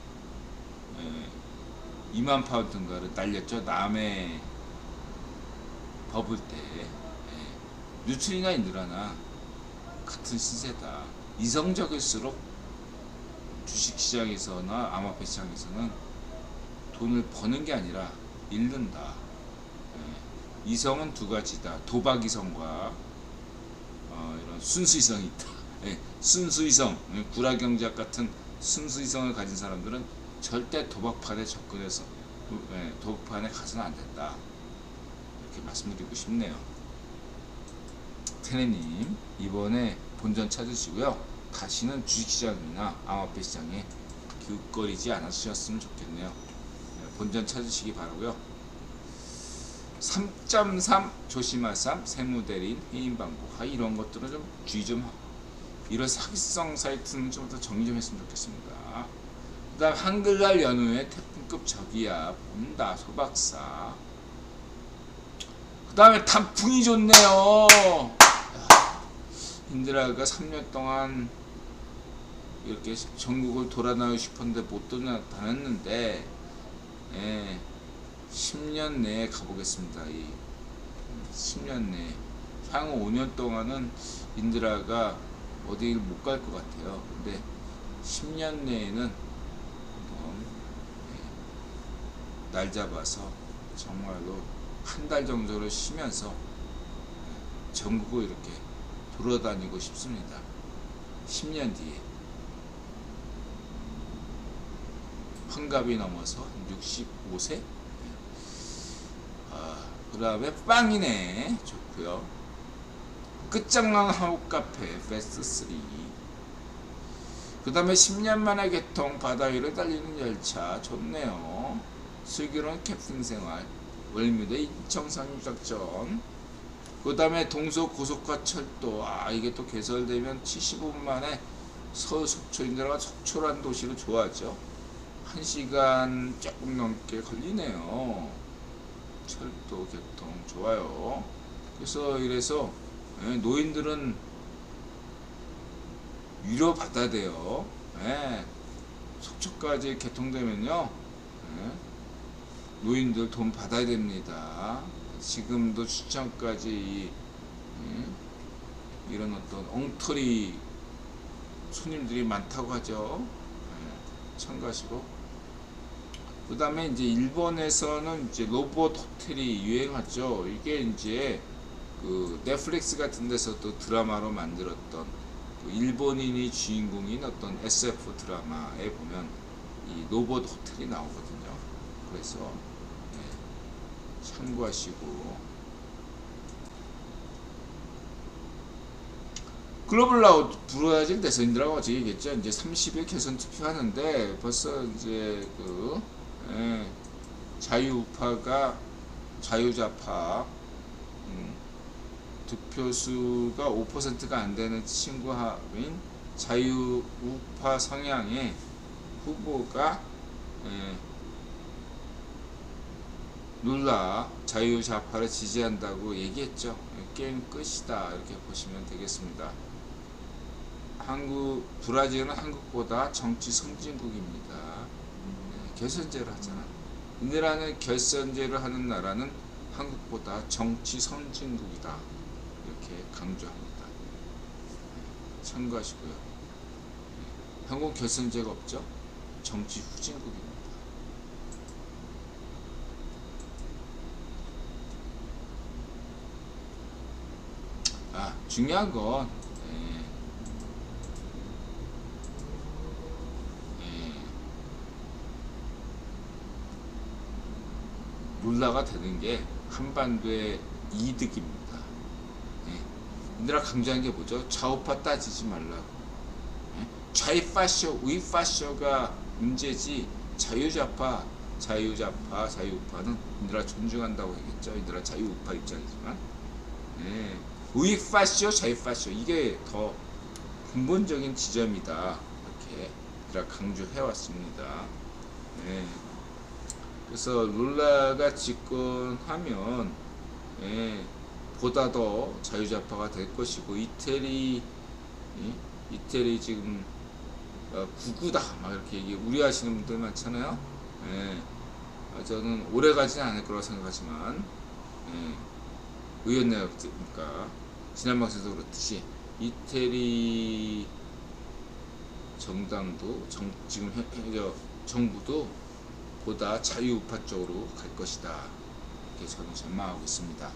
2만 파운드인가를 날렸죠. 남의 버블 때. 뉴턴이나 인드라나 같은 시세다. 이성적일수록 주식시장에서나 암호화폐 시장에서는 돈을 버는 게 아니라 잃는다. 이성은 두 가지다. 도박 이성과 이런 순수이성이 있다. 순수이성, 구라경제학 같은 순수이성을 가진 사람들은 절대 도박판에 접근해서 도박판에 가서는 안 된다, 이렇게 말씀드리고 싶네요. 테네님 이번에 본전 찾으시고요. 다시는 주식시장이나 암호화폐 시장에 기웃거리지 않으셨으면 좋겠네요. 네, 본전 찾으시기 바라고요. 3.3 조심하삼 세무대리인 해임방구. 이런 것들은 좀 주의 좀 하고, 이런 사기성 사이트는 좀 더 정리 좀 했으면 좋겠습니다. 그 다음 한글날 연후에 태풍급 저기압 온다 소박사. 그 다음에 단풍이 좋네요. 인드라가 3년 동안 이렇게 전국을 돌아다니고 싶었는데 못 다녔는데, 예, 10년 내에 가보겠습니다. 이 10년 내에, 향후 5년 동안은 인드라가 어디를 못 갈 것 같아요. 근데 10년 내에는 한번, 날 잡아서 정말로 한 달 정도를 쉬면서 전국을 이렇게 돌아다니고 싶습니다. 10년 뒤에 환갑이 넘어서 65세. 그 다음에 빵이네. 좋고요. 끝장난 한옥 카페 베스트 3. 그 다음에 10년 만에 개통 바다 위를 달리는 열차 좋네요. 슬기로운 캡틴 생활 월미도 인천 상륙작전. 그 다음에 동서 고속화 철도. 이게 또 개설되면 75분 만에 서울 속초인들과 속초란 도시로 좋아하죠. 1시간 조금 넘게 걸리네요. 철도 개통 좋아요. 그래서 이래서 노인들은 위로 받아야 돼요. 속초까지 개통되면요, 노인들 돈 받아야 됩니다. 지금도 추천까지 이런 어떤 엉터리 손님들이 많다고 하죠. 참고하시고. 그 다음에 이제 일본에서는 이제 로봇 호텔이 유행하죠. 이게 이제 그 넷플릭스 같은 데서도 드라마로 만들었던 그 일본인이 주인공인 어떤 SF 드라마에 보면 이 로봇 호텔이 나오거든요. 그래서 참고하시고. 글로벌 라우드 브라질 대선인들하고 어제 얘기했죠. 이제 30일 개선 투표하는데 벌써 이제 그 자유우파가 자유좌파 득표수가 5%가 안 되는 친구인 자유우파 성향의 후보가 룰라 자유좌파를 지지한다고 얘기했죠. 게임 끝이다 이렇게 보시면 되겠습니다. 브라질은 한국보다 정치 선진국입니다. 결선제를 하잖아. 인디라는 결선제를 하는 나라는 한국보다 정치 선진국이다 이렇게 강조합니다. 참고하시고요. 한국 결선제가 없죠. 정치 후진국입니다. 중요한 건 룰라가 되는 게 한반도의 이득입니다. 인드라 강조한 게 뭐죠? 좌우파 따지지 말라고. 좌이파쇼, 우이파쇼가 문제지 자유우파는 인드라 존중한다고 얘기했죠. 인드라 자유우파 입장이지만 우이파쇼, 좌이파쇼 이게 더 근본적인 지점이다 이렇게 인드라 강조해왔습니다. 그래서 룰라가 집권하면 보다 더 자유좌파가 될 것이고, 이태리 지금 구구다 막 이렇게 우려하시는 분들 많잖아요. 저는 오래 가지는 않을 거라고 생각하지만 의원내각이니까 지난 방송에서 그렇듯이 이태리 정당도 지금 정부도 보다 자유우파 쪽으로 갈 것이다 이렇게 저는 전망하고 있습니다.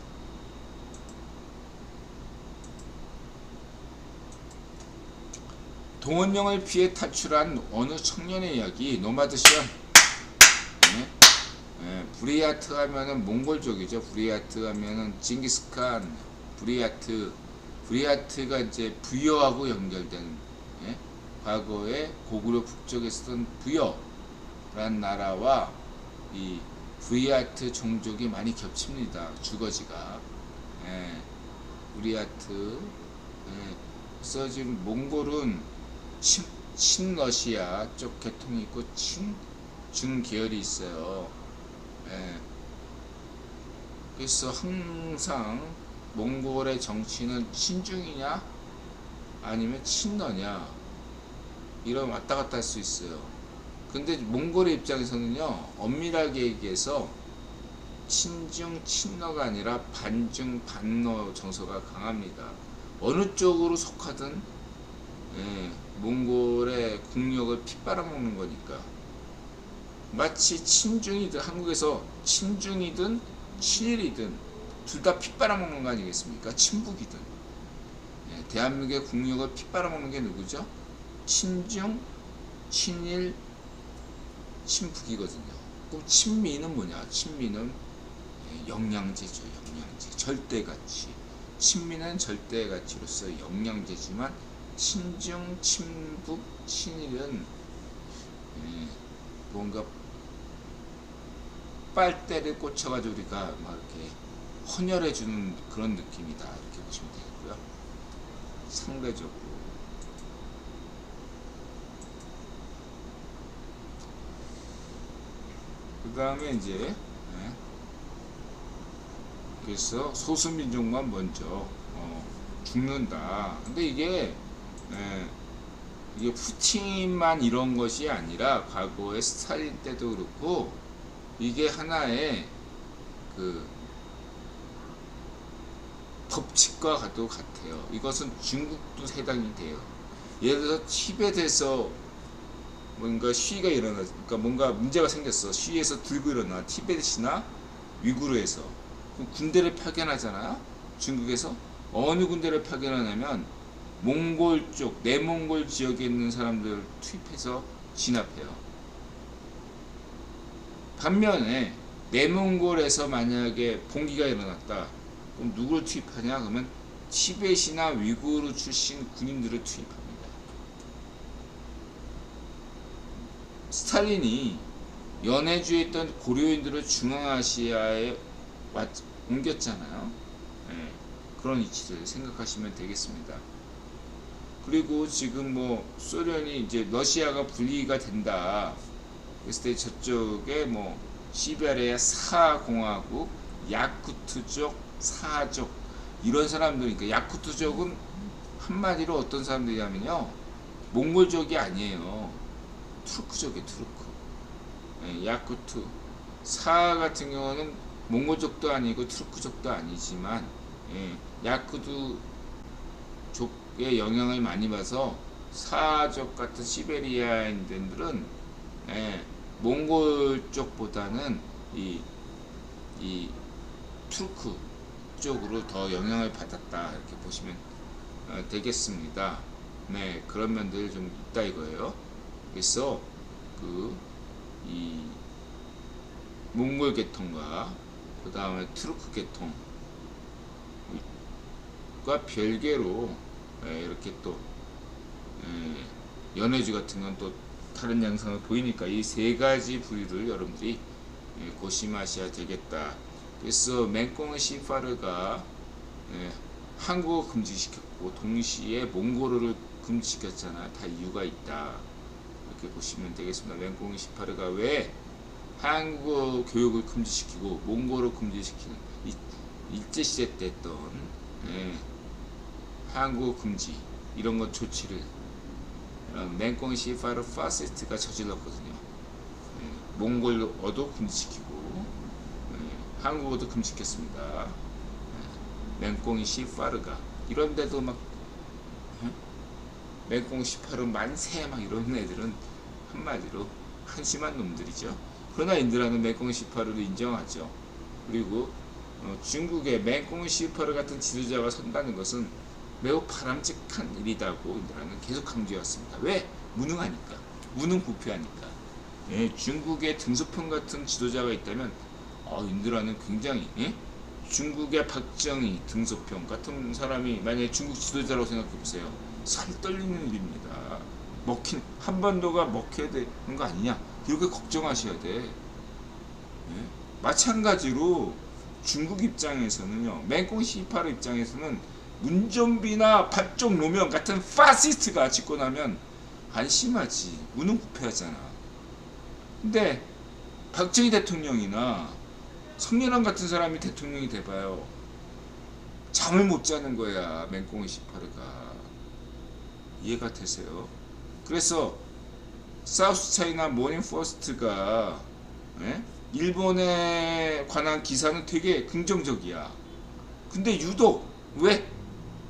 동원령을 피해 탈출한 어느 청년의 이야기. 노마드시언. 브리야트 하면은 몽골족이죠. 브리야트 하면은 징기스칸. 브리야트가 이제 부여하고 연결된 예? 과거에 고구려 북쪽에 있었던 부여라는 나라와 이 브리아트 종족이 많이 겹칩니다. 주거지가. 예. 브리아트. 예. 그래서 지금 몽골은 친러시아 쪽 계통이 있고 친중 계열이 있어요. 예. 그래서 항상 몽골의 정치는 친중이냐 아니면 친러냐 이런 왔다 갔다 할 수 있어요. 근데 몽골의 입장에서는요, 엄밀하게 얘기해서 친중 친러가 아니라 반중 반러 정서가 강합니다. 어느 쪽으로 속하든 예, 몽골의 국력을 핏바라먹는 거니까. 마치 친중이든 한국에서 친중이든 친일이든 둘 다 핏바라먹는 거 아니겠습니까? 친북이든. 예, 대한민국의 국력을 핏바라먹는 게 누구죠? 친중, 친일, 친북이거든요. 그럼 친미는 뭐냐? 친미는 영양제죠. 영양제. 절대가치. 친미는 절대가치로서 영양제지만 친중, 친북, 친일은 뭔가 빨대를 꽂혀가지고 우리가 막 이렇게 헌혈해주는 그런 느낌이다. 이렇게 보시면 되겠고요. 상대적으로. 그 다음에 이제 그래서 소수민족만 먼저 죽는다. 근데 이게 푸틴만 이런 것이 아니라 과거의 스탈린 때도 그렇고 이게 하나의 그 법칙과 같아요. 이것은 중국도 해당이 돼요. 예를 들어서 티벳에서 뭔가 시위가 일어나, 그러니까 뭔가 문제가 생겼어. 시위에서 들고 일어나. 티벳이나 위구르에서. 그럼 군대를 파견하잖아요. 중국에서. 어느 군대를 파견하냐면 몽골 쪽, 내몽골 지역에 있는 사람들 투입해서 진압해요. 반면에 내몽골에서 만약에 봉기가 일어났다. 그럼 누구를 투입하냐? 그러면 티벳이나 위구르 출신 군인들을 투입합니다. 스탈린이 연해주에 있던 고려인들을 중앙아시아에 옮겼잖아요. 네, 그런 위치를 생각하시면 되겠습니다. 그리고 지금 뭐 소련이 이제 러시아가 분리가 된다. 그랬을 때 저쪽에 뭐 시베리아 사공화국, 야쿠트족, 사족 이런 사람들이니까 야쿠트족은 한마디로 어떤 사람들이냐면요, 몽골족이 아니에요. 투르크족이에요. 투르크. 예, 야쿠트. 사 같은 경우는 몽골족도 아니고 투르크족도 아니지만 야쿠트 족의 영향을 많이 봐서 사족 같은 시베리아인들은 몽골 쪽보다는 이 투르크 쪽으로 더 영향을 받았다 이렇게 보시면 되겠습니다. 네, 그런 면들이 좀 있다 이거예요. 그래서 이 몽골 계통과 그 다음에 투르크 계통과 별개로 이렇게 또 연해주 같은 건 또 다른 양상을 보이니까 이 세 가지 부류를 여러분들이 고심하셔야 되겠다. 그래서 맹꽁의 시파르가 한국어 금지시켰고 동시에 몽골어를 금지시켰잖아. 다 이유가 있다. 이렇게 보시면 되겠습니다. 맹꽁의 시파르가 왜 한국어 교육을 금지시키고 몽골어 금지시키는 일제시대 때 했던 한국어 금지 이런 것 조치를 맹꽁의 시파르 파시스트가 저질렀거든요. 몽골어도 금지시키고 한국어도 금지시켰습니다. 맹꽁의 시파르가 이런데도 막 맹꽁 시파르 만세 막 이런 애들은 한마디로 한심한 놈들이죠. 그러나 인도라는 맹꽁 시파르를 인정하죠. 그리고 중국의 맹꽁 시파르 같은 지도자가 선다는 것은 매우 바람직한 일이다고 인도라는 계속 강조해왔습니다. 왜? 무능하니까. 무능부패하니까. 중국의 등소평 같은 지도자가 있다면 인도라는 굉장히 중국의 박정희 등소평 같은 사람이 만약에 중국 지도자라고 생각해보세요. 살 떨리는 일입니다. 먹힌 한반도가 먹혀야 되는 거 아니냐 이렇게 걱정하셔야 돼. 예? 마찬가지로 중국 입장에서는요, 맹꽁 C8 입장에서는 문정비나 발족 노면 같은 파시스트가 짓고 나면 안심하지, 무능부패하잖아. 근데 박정희 대통령이나 성렬환 같은 사람이 대통령이 돼봐요, 잠을 못 자는 거야. 맹꽁이 C8가 이해가 되세요? 그래서 사우스 차이나 모닝 퍼스트가 일본에 관한 기사는 되게 긍정적이야. 근데 유독 왜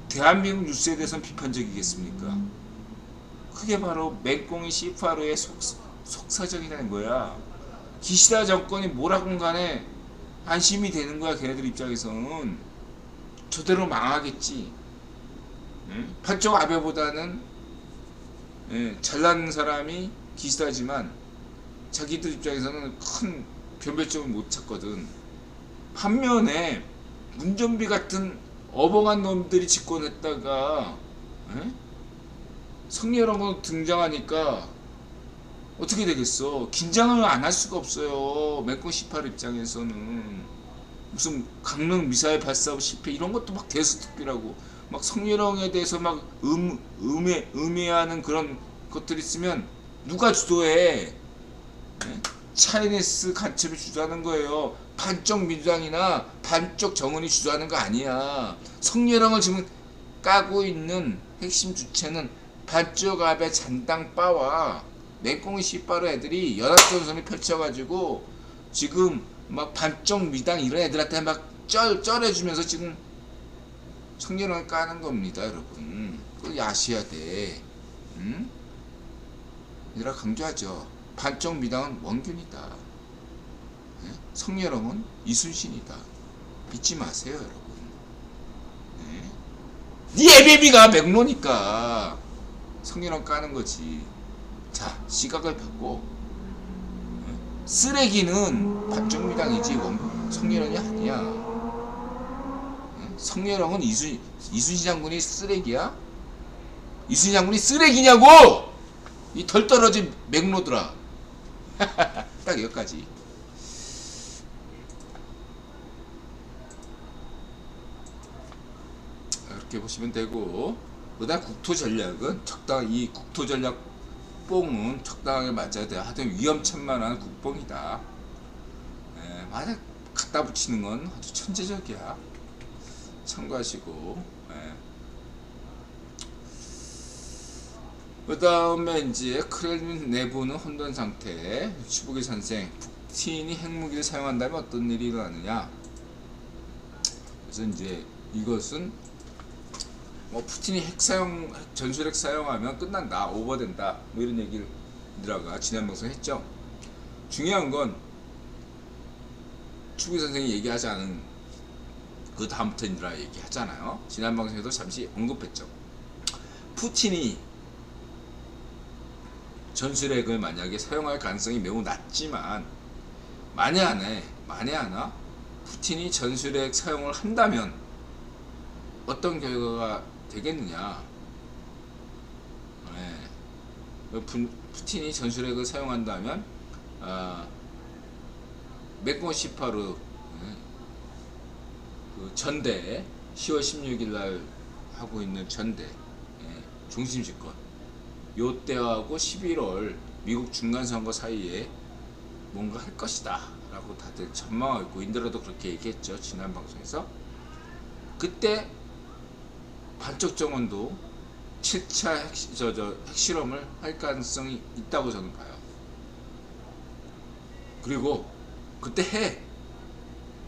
대한민국 뉴스에 대해서는 비판적이겠습니까? 그게 바로 맹꽁이 C8의 속사정이라는 거야. 기시다 정권이 뭐라건 간에 안심이 되는 거야. 걔네들 입장에서는 저대로 망하겠지. 팔쪽 아베보다는 잘난 사람이 기시다지만 자기들 입장에서는 큰 변별점을 못 찾거든. 반면에 문정비 같은 어벙한 놈들이 집권했다가 성렬환 등장하니까 어떻게 되겠어? 긴장을 안 할 수가 없어요. 맹꽁 C8 입장에서는 무슨 강릉 미사일 발사 실패 이런 것도 막 대수특비라고 막 성렬환에 대해서 막 음해하는 그런 것들이 있으면 누가 주도해? 차이니스 간첩이 주도하는 거예요. 반쪽 민주당이나 반쪽 정은이 주도하는 거 아니야. 성렬환을 지금 까고 있는 핵심 주체는 반쪽 앞에 잔당바와 맹꽁이 C8 애들이 연합전선을 펼쳐가지고 지금 막 반쪽 미당 이런 애들한테 막 쩔해주면서 지금 성렬환을 까는 겁니다, 여러분. 그걸 아셔야 돼. 얘들아 강조하죠. 반쪽 미당은 원균이다. 성렬환은 이순신이다. 믿지 마세요, 여러분. 네 예배비가 맥로니까 성렬환 까는 거지. 자, 시각을 바꿔. 쓰레기는 반쪽 미당이지 성렬환이 아니야. 성렬환은 이순신 장군이 쓰레기야? 이순신 장군이 쓰레기냐고! 이 덜 떨어진 맥로들아. 딱 여기까지. 이렇게 보시면 되고, 그다음 국토전략은 이 국토전략 뽕은 적당하게 맞아야 돼. 하여튼 위험천만한 국뽕이다. 만약 갖다 붙이는 건 아주 천재적이야. 참고하시고. 그 다음에 이제 크렘린 내부는 혼돈 상태. 추복의 선생, 푸틴이 핵무기를 사용한다면 어떤 일이 일어나느냐. 그래서 이제 이것은 푸틴이 전술핵 사용하면 끝난다, 오버된다, 뭐 이런 얘기를 들어가 지난 방송 했죠. 중요한 건 추복의 선생이 얘기하지 않은 그 다음부터 인드라 얘기하잖아요. 지난 방송에도 잠시 언급했죠. 푸틴이 전술핵을 만약에 사용할 가능성이 매우 낮지만 만에 하나 푸틴이 전술핵 사용을 한다면 어떤 결과가 되겠느냐. 푸틴이 전술핵을 사용한다면 맹꽁 C8 그 전대 10월 16일 날 하고 있는 전대 중심 집권 요 때하고 11월 미국 중간선거 사이에 뭔가 할 것이다 라고 다들 전망하고 있고, 인드라도 그렇게 얘기했죠, 지난 방송에서. 그때 반쪽 정원도 7차 핵실험을 할 가능성이 있다고 저는 봐요. 그리고 그때 해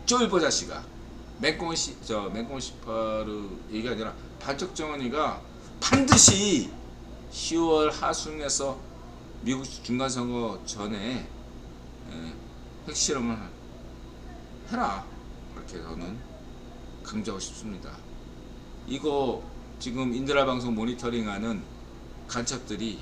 쫄보 자식아, 맹꽁이 C8 얘기가 아니라 반쪽 정원이가 반드시 10월 하순에서 미국 중간선거 전에 핵실험을 해라, 그렇게 저는 강조하고 싶습니다. 이거 지금 인드라 방송 모니터링하는 간첩들이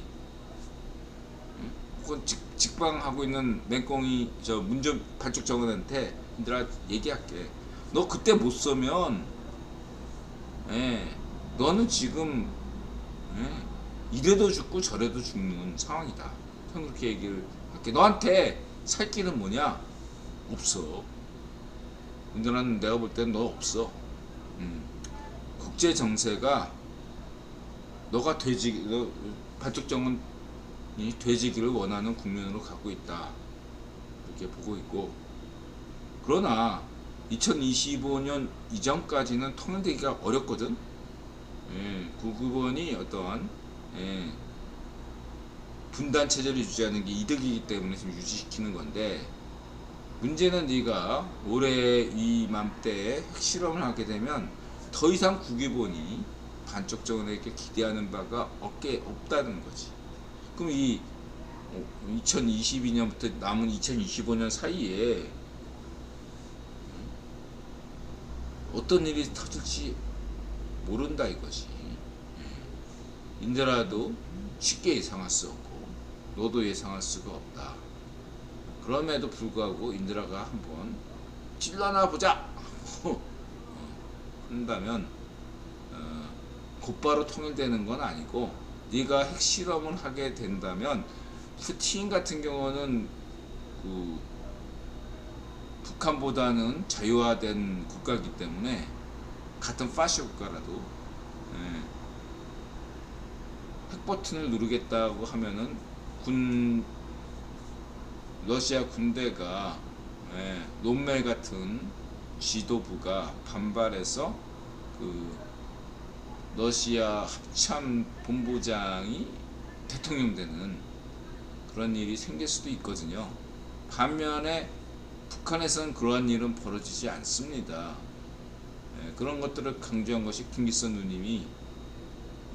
혹은 직방하고 있는 맹꽁이 문전 반쪽 정원한테 인드라 얘기할게. 너 그때 못 쏘면 너는 지금 예? 이래도 죽고 저래도 죽는 상황이다. 저는 그렇게 얘기를 할게. 너한테 살 길은 뭐냐? 없어. 운전하는 내가 볼 땐 너 없어. 국제 정세가 너가 발족정은 되지기를 원하는 국면으로 가고 있다. 이렇게 보고 있고, 그러나 2025년 이전까지는 통일되기가 어렵거든. 예, 구구번이 어떤 분단 체제를 유지하는 게 이득이기 때문에 지금 유지시키는 건데, 문제는 네가 올해 이맘때에 핵실험을 하게 되면 더 이상 국유본이 반쪽 정원에게 기대하는 바가 없다는 거지. 그럼 이 2022년부터 남은 2025년 사이에 어떤 일이 터질지 모른다 이것이. 인더라도 쉽게 예상할 수 없고 너도 예상할 수가 없다. 그럼에도 불구하고 인드라가 한번 찔러나 보자 한다면 곧바로 통일되는 건 아니고, 네가 핵실험을 하게 된다면 푸틴 같은 경우는 그 북한보다는 자유화된 국가이기 때문에 같은 파시 국가라도 핵 버튼을 누르겠다고 하면은 러시아 군대가 롬멜 같은 지도부가 반발해서 그 러시아 합참 본부장이 대통령 되는 그런 일이 생길 수도 있거든요. 반면에 북한에서는 그러한 일은 벌어지지 않습니다. 그런 것들을 강조한 것이 김기선 누님이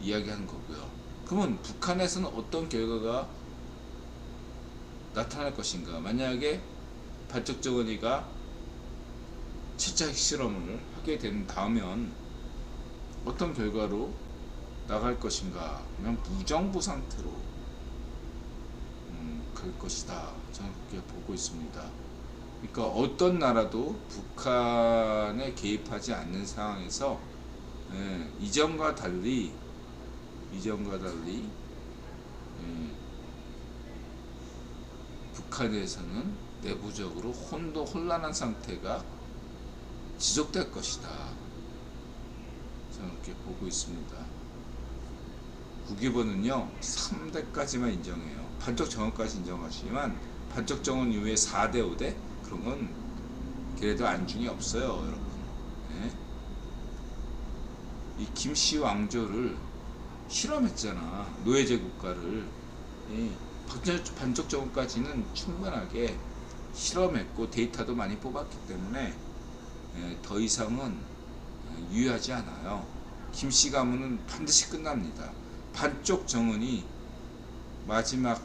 이야기하는 거고요. 그러면 북한에서는 어떤 결과가 나타날 것인가? 만약에 발적정원이가 실제 핵실험을 하게 된다면 어떤 결과로 나갈 것인가? 그냥 무정부 상태로 갈 것이다. 저는 그렇게 보고 있습니다. 그러니까 어떤 나라도 북한에 개입하지 않는 상황에서 이전과 달리 북한에서는 내부적으로 혼란한 상태가 지속될 것이다. 저는 그렇게 보고 있습니다. 국유본은요 3대까지만 인정해요. 반쪽 정원까지 인정하지만 반쪽 정원 이후에 4대 5대 그런 건 그래도 안중이 없어요, 여러분. 이 김씨 왕조를 실험했잖아. 노예제 국가를. 반쪽 정원까지는 충분하게 실험했고 데이터도 많이 뽑았기 때문에 더 이상은 유효하지 않아요. 김씨 가문은 반드시 끝납니다. 반쪽 정원이 마지막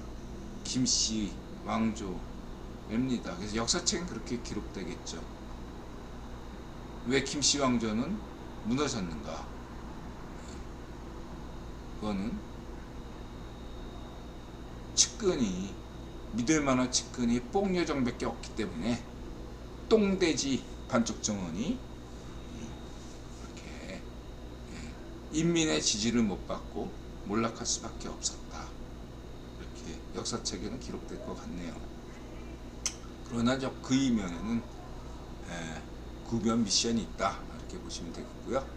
김씨 왕조입니다. 그래서 역사책은 그렇게 기록되겠죠. 왜 김씨 왕조는 무너졌는가? 그거는 측근이, 믿을만한 측근이 뽕요정밖에 없기 때문에 똥돼지 반쪽 정원이 이렇게 인민의 지지를 못 받고 몰락할 수밖에 없었다. 이렇게 역사책에는 기록될 것 같네요. 그러나 그 이면에는 구변 미션이 있다. 이렇게 보시면 되겠고요.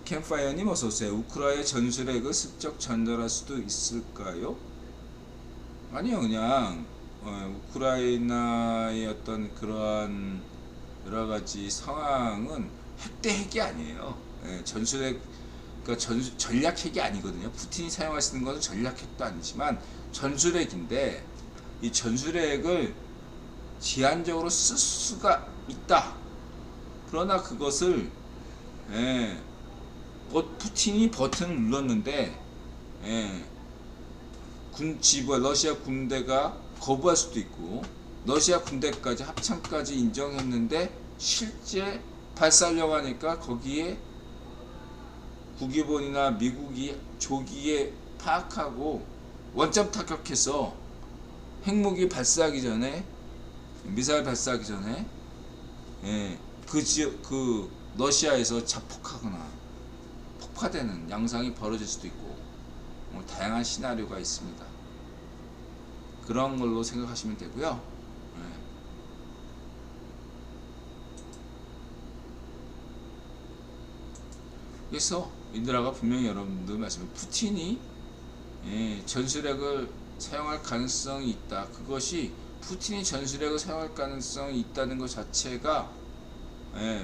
캠파이어님 어서오세요. 우크라이나 전술핵을 슬쩍 전달할 수도 있을까요? 아니요, 그냥 우크라이나의 어떤 그러한 여러가지 상황은 핵 대 핵이 아니에요. 전술핵, 그러니까 전략핵이 아니거든요. 푸틴이 사용할 수 있는 것은 전략핵도 아니지만 전술핵인데, 이 전술핵을 제한적으로 쓸 수가 있다. 그러나 그것을 푸틴이 버튼을 눌렀는데 러시아 군대가 거부할 수도 있고, 러시아 군대까지 합참까지 인정했는데 실제 발사하려고 하니까 거기에 국유본이나 미국이 조기에 파악하고 원점 타격해서 핵무기 발사하기 전에, 미사일 발사하기 전에 그 러시아에서 자폭하거나 폭파되는 양상이 벌어질 수도 있고 다양한 시나리오가 있습니다. 그런 걸로 생각하시면 되고요. 그래서 인드라가 분명히 여러분들 말씀해 푸틴이 전술핵을 사용할 가능성이 있다. 그것이 푸틴이 전술핵을 사용할 가능성이 있다는 것 자체가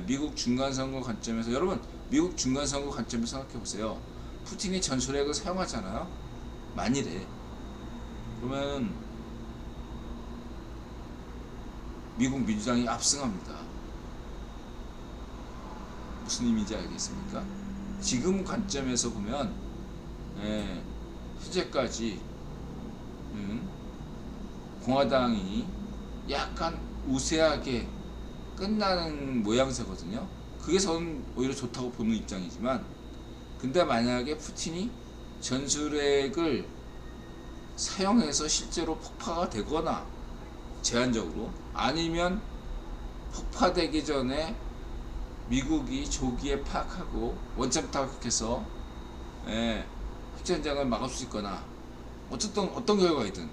미국 중간선거 관점에서 여러분 미국 중간선거 관점에서 생각해보세요. 푸틴이 전술핵을 사용하잖아요. 만일에 그러면 미국 민주당이 압승합니다. 무슨 의미인지 알겠습니까? 지금 관점에서 보면 현재까지 공화당이 약간 우세하게 끝나는 모양새거든요. 그게 저는 오히려 좋다고 보는 입장이지만, 근데 만약에 푸틴이 전술핵을 사용해서 실제로 폭파가 되거나 제한적으로 아니면 폭파되기 전에 미국이 조기에 파악하고 원점 타격해서 핵전쟁을 막을 수 있거나 어떤 결과이든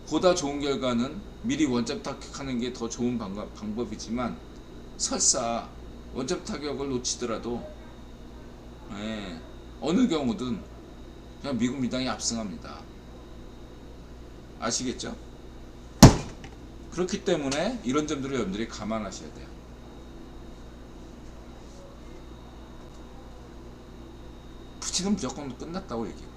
보다 좋은 결과는 미리 원점 타격하는 게 더 좋은 방법이지만 설사 원점 타격을 놓치더라도 어느 경우든 그냥 미국 민당이 압승합니다. 아시겠죠? 그렇기 때문에 이런 점들을 여러분들이 감안하셔야 돼요. 푸틴은 무조건 끝났다고 얘기해요.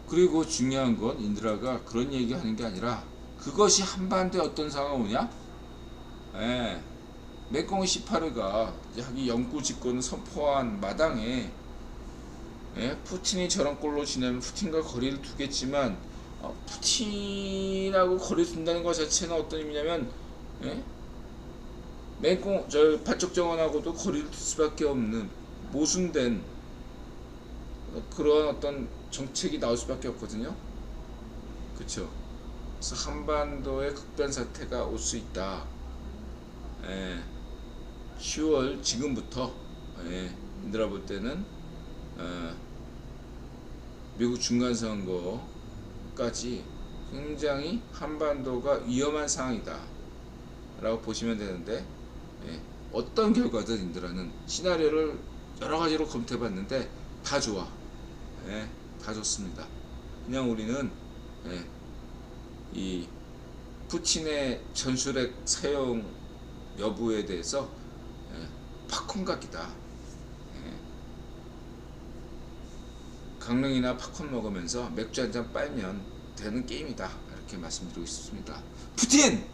그리고 중요한 건 인드라가 그런 얘기 하는 게 아니라 그것이 한반도에 어떤 상황이 오냐? 메콩 시파르가 자기 영구 집권을 선포한 마당에 푸틴이 저런 꼴로 지내면 푸틴과 거리를 두겠지만 푸틴하고 거리를 둔다는 것 자체는 어떤 의미냐면 메콩 바쪽 정원하고도 거리를 둘 수밖에 없는 모순된 그런 어떤 정책이 나올 수밖에 없거든요. 그렇죠? 그래서 한반도에 극단 사태가 올 수 있다. 10월 지금부터 인드라 볼 때는 미국 중간선거까지 굉장히 한반도가 위험한 상황이다 라고 보시면 되는데, 어떤 결과든 인드라는 시나리오를 여러 가지로 검토해 봤는데 다 좋아. 다 좋습니다. 그냥 우리는 이 푸틴의 전술핵 사용 여부에 대해서 팝콘 각이다. 강릉이나 팝콘 먹으면서 맥주 한잔 빨면 되는 게임이다. 이렇게 말씀드리고 싶습니다. 푸틴!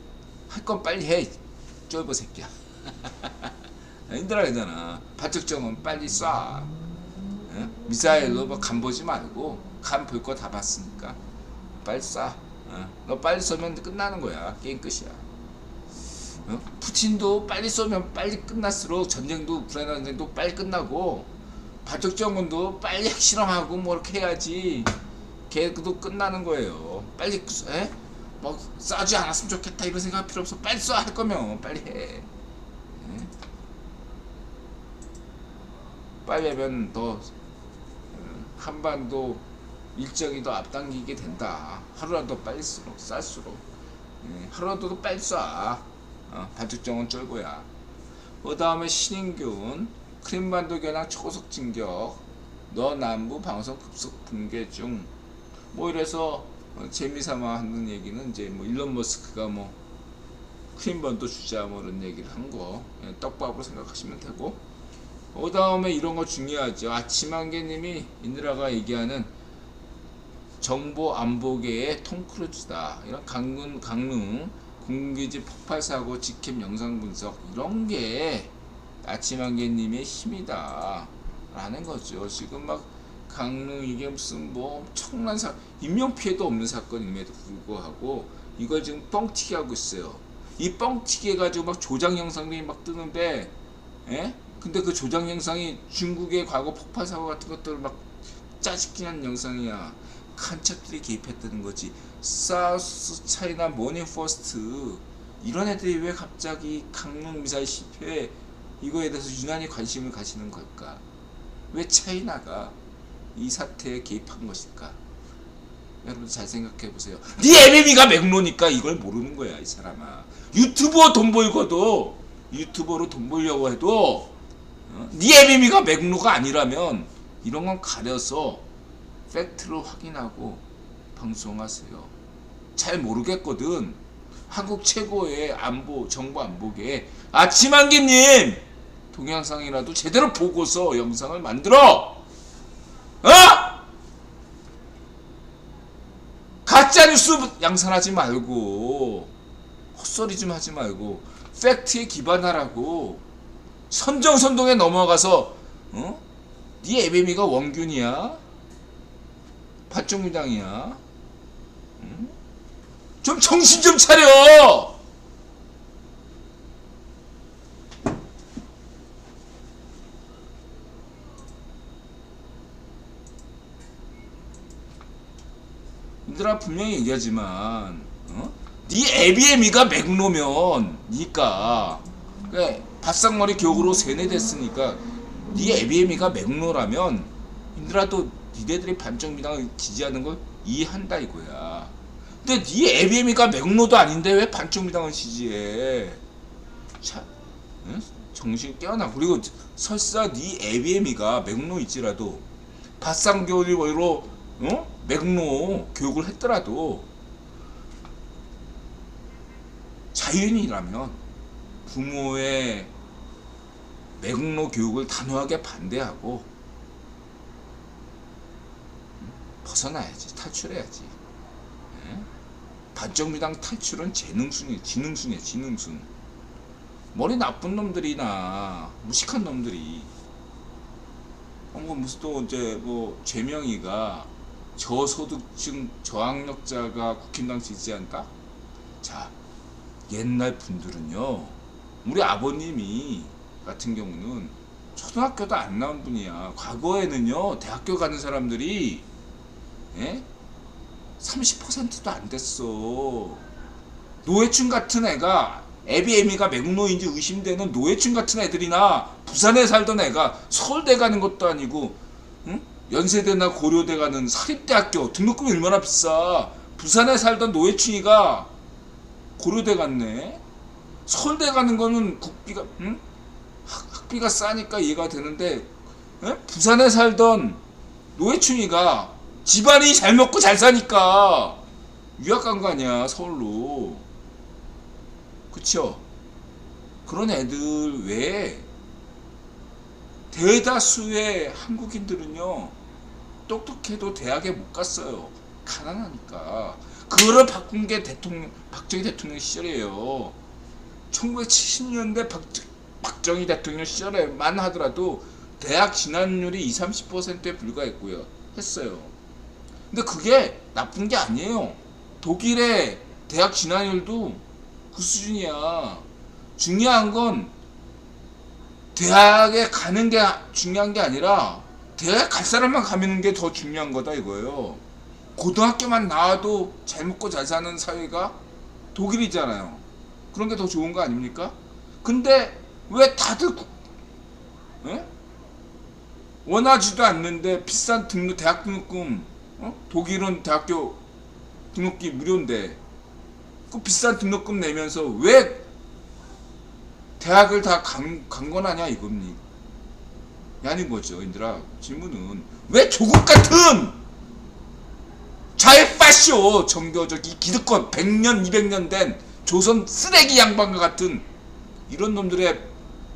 할 건 빨리 해. 쫄보 새끼야. 인드라 했잖아. 바특정은 빨리 쏴. 미사일로 뭐 간 보지 말고 간 볼 거 다 봤으니까 빨리 쏴. 너 빨리 쏘면 끝나는 거야. 게임 끝이야. 푸틴도 빨리 쏘면 빨리 끝날수록 전쟁도 우크라이나 전쟁도 빨리 끝나고 바특정권도 빨리 핵실험하고 뭐 이렇게 해야지 걔도 끝나는 거예요. 빨리 뭐 쏴지 않았으면 좋겠다 이런 생각 필요 없어. 빨리 쏴. 할 거면 빨리 해. 빨리 하면 더 한반도 일정이 더 앞당기게 된다. 하루라도 빨리 쌀수록 하루라도 더 빨리 쏴. 반죽정은 쫄고야. 그 다음에 신인균 크림반도 견항 초고속 진격 너 남부 방송 급속 붕괴 중 뭐 이래서 재미삼아 하는 얘기는 이제 뭐 일론 머스크가 뭐 크림반도 주자 뭐 이런 얘기를 한 거 떡밥으로 생각하시면 되고, 그 다음에 이런 거 중요하죠. 아침한개님이 인드라가 얘기하는 정보 안보계의 톰 크루즈다. 이런 강릉 공기지 폭발 사고 직캠 영상 분석 이런 게 아침한개님의 힘이다 라는 거죠. 지금 막 강릉 이게 무슨 뭐 엄청난 인명 피해도 없는 사건임에도 불구하고 이걸 지금 뻥튀기 하고 있어요. 이 뻥튀기 해가지고 막 조작 영상들이 막 뜨는데, 근데 그 조작 영상이 중국의 과거 폭발 사고 같은 것들을 막 짜집기한 영상이야. 칸첩들이 개입했다는 거지. 사우스 차이나 모닝 퍼스트 이런 애들이 왜 갑자기 강릉 미사일 실패 이거에 대해서 유난히 관심을 가지는 걸까? 왜 차이나가 이 사태에 개입한 것일까? 여러분 잘 생각해 보세요. 네 MM이가 맥로니까 이걸 모르는 거야 이 사람아. 유튜버 돈 벌고도 유튜버로 돈 벌려고 해도 네 MM이가 맥로가 아니라면 이런 건 가려서 팩트를 확인하고 방송하세요. 잘 모르겠거든. 한국 최고의 안보 정보 안보계 아침 한기님 동영상이라도 제대로 보고서 영상을 만들어. 가짜뉴스 양산하지 말고 헛소리 좀 하지 말고 팩트에 기반하라고. 선정선동에 넘어가서 네 MM이가 원균이야? 반쪽무당이야? 좀 정신 좀 차려. 얘들아 분명히 얘기하지만 네 애비애미가 맥노면 니까 그래, 바싹머리 교구로 세뇌됐으니까 네 애비애미가 맥노라면 얘들아도 니네들이 반쪽미당을 지지하는 걸 이해한다 이거야. 근데 네 애비애미가 맥노도 아닌데 왜 반쪽미당을 지지해? 참 정신 깨어나. 그리고 설사 네 애비애미가 맥노일지라도 바싹교리로 맥노 교육을 했더라도 자유인이라면 부모의 맥노 교육을 단호하게 반대하고 벗어나야지. 탈출해야지. 반쪽미당 탈출은 재능순이에요. 지능순. 머리 나쁜 놈들이나 무식한 놈들이 무슨 또 이제 뭐 죄명이가 저소득층 저학력자가 국힘당 지지한다? 자, 옛날 분들은요, 우리 아버님이 같은 경우는 초등학교도 안 나온 분이야. 과거에는요, 대학교 가는 사람들이 30%도 안 됐어. 노회춘 같은 애가 애비애미가 맥노인지 의심되는 노회춘 같은 애들이나 부산에 살던 애가 서울대 가는 것도 아니고 연세대나 고려대 가는 사립대학교 등록금이 얼마나 비싸. 부산에 살던 노회춘이가 고려대 갔네. 서울대 가는 거는 국비가 학비가 싸니까 이해가 되는데 부산에 살던 노회춘이가 집안이 잘 먹고 잘 사니까 유학 간 거 아니야 서울로. 그쵸? 그런 애들 외에 대다수의 한국인들은요 똑똑해도 대학에 못 갔어요. 가난하니까. 그거를 바꾼 게 박정희 대통령 시절이에요. 1970년대 박정희 대통령 시절에만 하더라도 대학 진학률이 20-30%에 불과했고요. 했어요. 근데 그게 나쁜 게 아니에요. 독일의 대학 진학률도 그 수준이야. 중요한 건 대학에 가는 게 중요한 게 아니라 대학 갈 사람만 가는 게 더 중요한 거다 이거예요. 고등학교만 나와도 잘 먹고 잘 사는 사회가 독일이잖아요. 그런 게 더 좋은 거 아닙니까? 근데 왜 다들 원하지도 않는데 비싼 대학 등록금 독일은 대학교 등록금 무료인데 그 비싼 등록금 내면서 왜 대학을 다 강권하냐 이겁니? 아닌 거죠. 인들아 질문은 왜 조국 같은 자해파쇼 정교적 이 기득권 100년 200년 된 조선 쓰레기 양반과 같은 이런 놈들의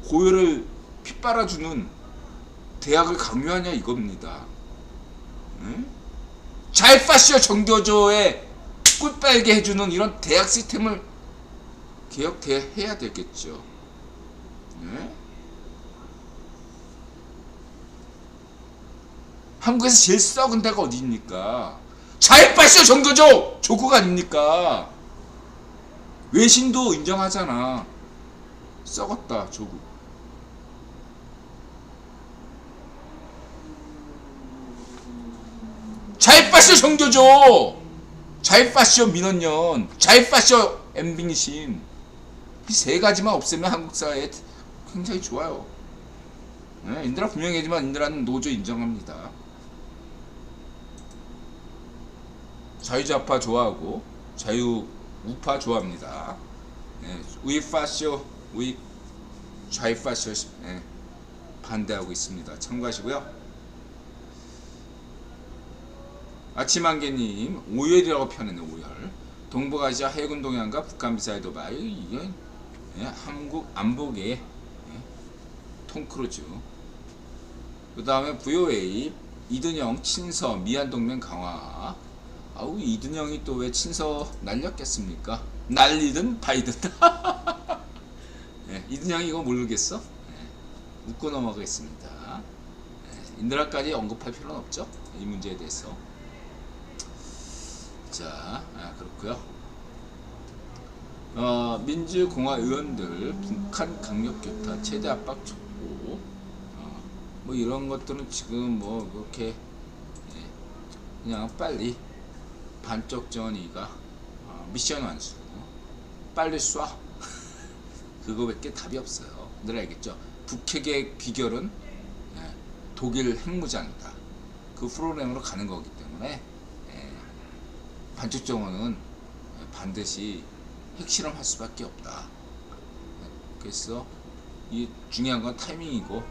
고열을 핏빨아주는 대학을 강요하냐 이겁니다. 자해파쇼 정교조의 꿀빨게 해주는 이런 대학 시스템을 개혁해야 되겠죠. 한국에서 제일 썩은 데가 어디입니까? 자해파쇼 정교조 조국 아닙니까? 외신도 인정하잖아. 썩었다 조국. 자해파쇼 정교조, 자해파쇼 민원연, 자해파쇼 엠빙신 이 세 가지만 없애면 한국 사회에 굉장히 좋아요. 네, 인드라 분명히 하지만 인드라는 노조 인정합니다. 자유좌파 좋아하고 자유우파 좋아합니다. 네, 우이파쇼 우이 좌이파쇼 네, 반대하고 있습니다. 참고하시고요. 아침한개님 오열이라고 표현했네. 오열. 동북아시아 해군 동향과 북한 미사일 도발. 이게 예, 한국 안보계 예, 톰 크루즈. 그 다음에 VOA 이든영 친서 미얀동맹 강화. 아우 이든영이 또 왜 친서 날렸겠습니까? 날리든 바이든. 예, 이든영이 이거 모르겠어? 예, 웃고 넘어가겠습니다. 예, 인드라까지 언급할 필요는 없죠. 이 문제에 대해서. 자, 그렇고요. 민주공화 의원들 북한 강력교타 최대 압박 촉구. 뭐 이런 것들은 지금 뭐 그렇게 예, 그냥 빨리 반쪽 정원이가 미션 완수 빨리 쏴. 그거밖에 답이 없어요. 늘 알겠죠? 북핵의 비결은 예, 독일 핵무장이다. 그 프로그램으로 가는 거기 때문에 예, 반쪽 정원은 반드시 핵실험할 수밖에 없다. 그래서 이 중요한 건 타이밍이고